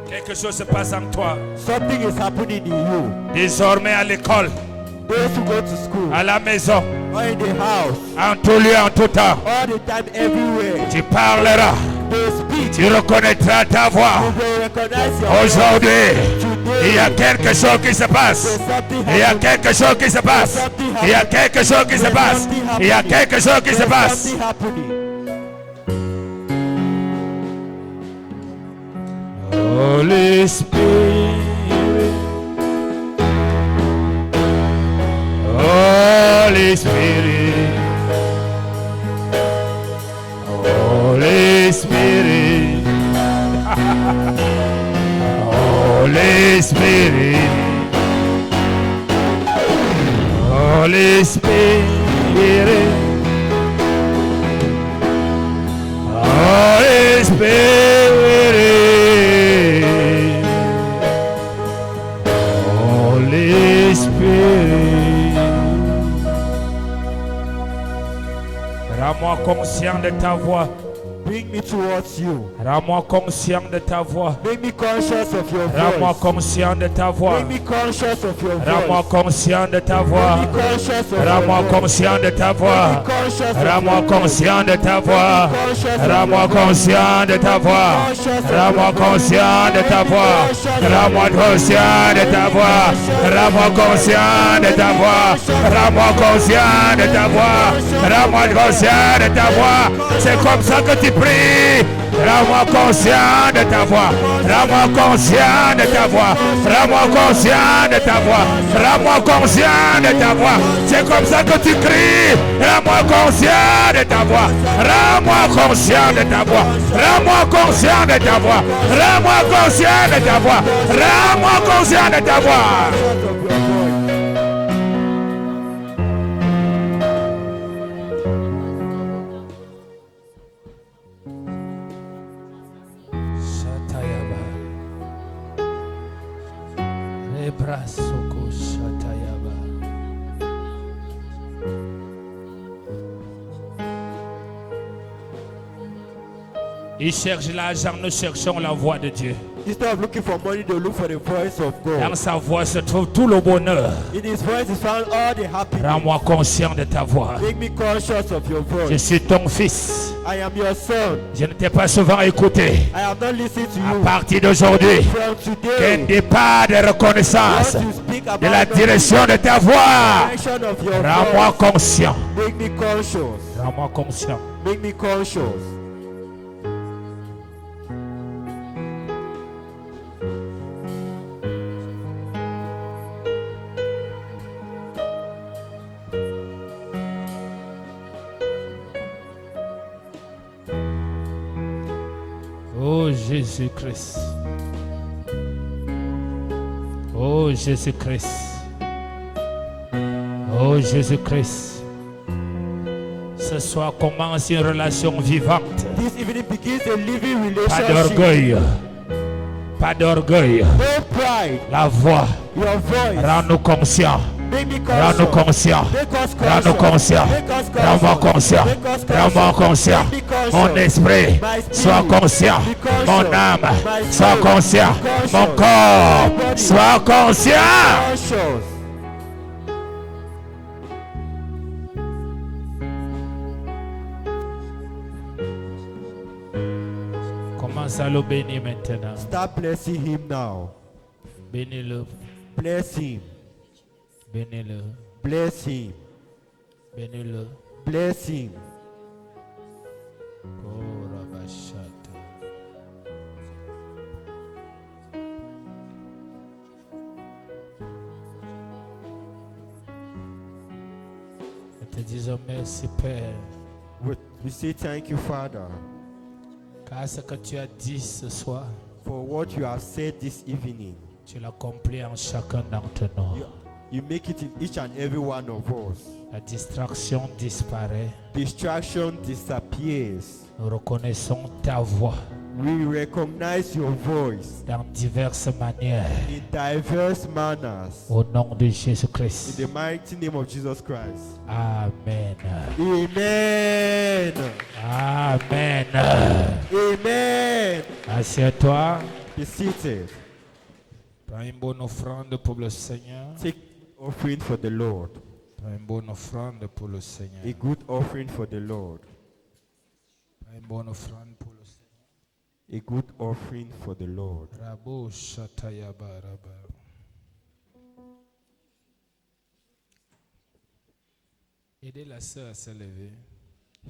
Quelque chose se passe en toi. Something is happening in you. Désormais à l'école, Those who go to school à la maison, or in the house, en tout lieu, en tout temps, all the time, everywhere, tu parleras, they speak. tu reconnaîtras ta voix. You will recognize your voice. Aujourd'hui, il y a Today, quelque chose qui se passe. there's something Il y a happening. quelque chose qui se passe. Il y a quelque chose qui se passe. Il y a quelque chose qui se There's passe. something happening. Holy Spirit, Holy Spirit, Holy Spirit, Holy Spirit, Holy Spirit, Holy Spirit. Holy Rends-moi conscient de ta voix. Bring me towards you. Rends-moi conscient de ta voix. Make me conscious of your Rends-moi voice. conscient de ta voix. Make me conscious of your Rends-moi voice. conscient de ta voix. Make me conscious of Rends-moi your voice. conscient de ta voix. Make me conscious of Rends-moi your voice. conscient de ta voix. Conscious of Rends-moi your voice. conscient de ta voix. Rends-moi conscient de ta voix. Rends-moi conscient de ta voix. Rends-moi conscient de ta voix. Rends-moi conscient de ta voix. Rends-moi conscient de ta voix. C'est comme ça que tu pries. Rends-moi conscient de ta voix. Rends-moi conscient de ta voix. Rends-moi conscient de ta voix. Rends-moi conscient de ta voix. C'est comme ça que tu cries. Rends-moi conscient de ta voix. Rends-moi conscient de ta voix. Rends-moi conscient de ta voix. Rends-moi conscient de ta voix. Rends-moi conscient de ta voix. Shatayaba. Rebrasoko Shatayaba. Il cherche l'argent, nous cherchons la voix de Dieu. Instead of looking for money, they look for the voice of Dans God. sa voix se trouve tout le bonheur. In His voice is found all the happiness. Rends-moi conscient de ta voix. Make me conscious of your Je voice. suis ton fils. I am your son. Je ne t'ai pas souvent écouté. I am not listening to À you. partir d'aujourd'hui, From qu'un today, départ de reconnaissance what you speak about de la the direction de ta voix. direction of your Rends-moi voice. conscient. Make me conscious. Rends-moi conscient. Make me conscious. Oh Jésus-Christ. Oh Jésus-Christ. Oh Jésus-Christ. Ce soir commence une relation vivante. This evening begins a living Pas relationship. d'orgueil. Pas d'orgueil. No pride. La voix. Your voice. Rends-nous conscients. Make me Rends-nous conscients. conscious. Make us Rends-nous conscients. Make us conscious. Rends-moi conscient. Make us Rends-moi conscient. Make me conscious. Mon esprit, My spirit. sois conscient. Be conscious. Mon âme, My sois soul. conscient. Be conscious. Mon corps, My body. sois conscient. Conscious. Commence à le bénir maintenant. Start blessing him now. Bénis-le. Bless him. Bénis-le. Bless him. Bénis-le. Bless him. Oh, Rabashata. Nous te disons merci, Père, We say thank you, Father, car ce que tu as dit ce soir, for what you have said this evening. tu l'accomplis en chacun d'entre nous. You make it in each and every one of us. La distraction disparaît. Distraction disappears. Nous reconnaissons ta voix We recognize your voice dans diverses manières. in diverse manners. Au nom de In Jésus-Christ. the mighty name of Jesus Christ. Amen. Amen. Amen. Amen. Assieds-toi. Be seated. Prends une bonne offrande pour le Seigneur. Take offering for the Lord. Prends une bonne offrande pour le Seigneur. A good offering for the Lord. Prends une bonne offrande pour le Seigneur. A good offering for the Lord. Rabo Shatayaba Raba. Aidez la sœur à se lever.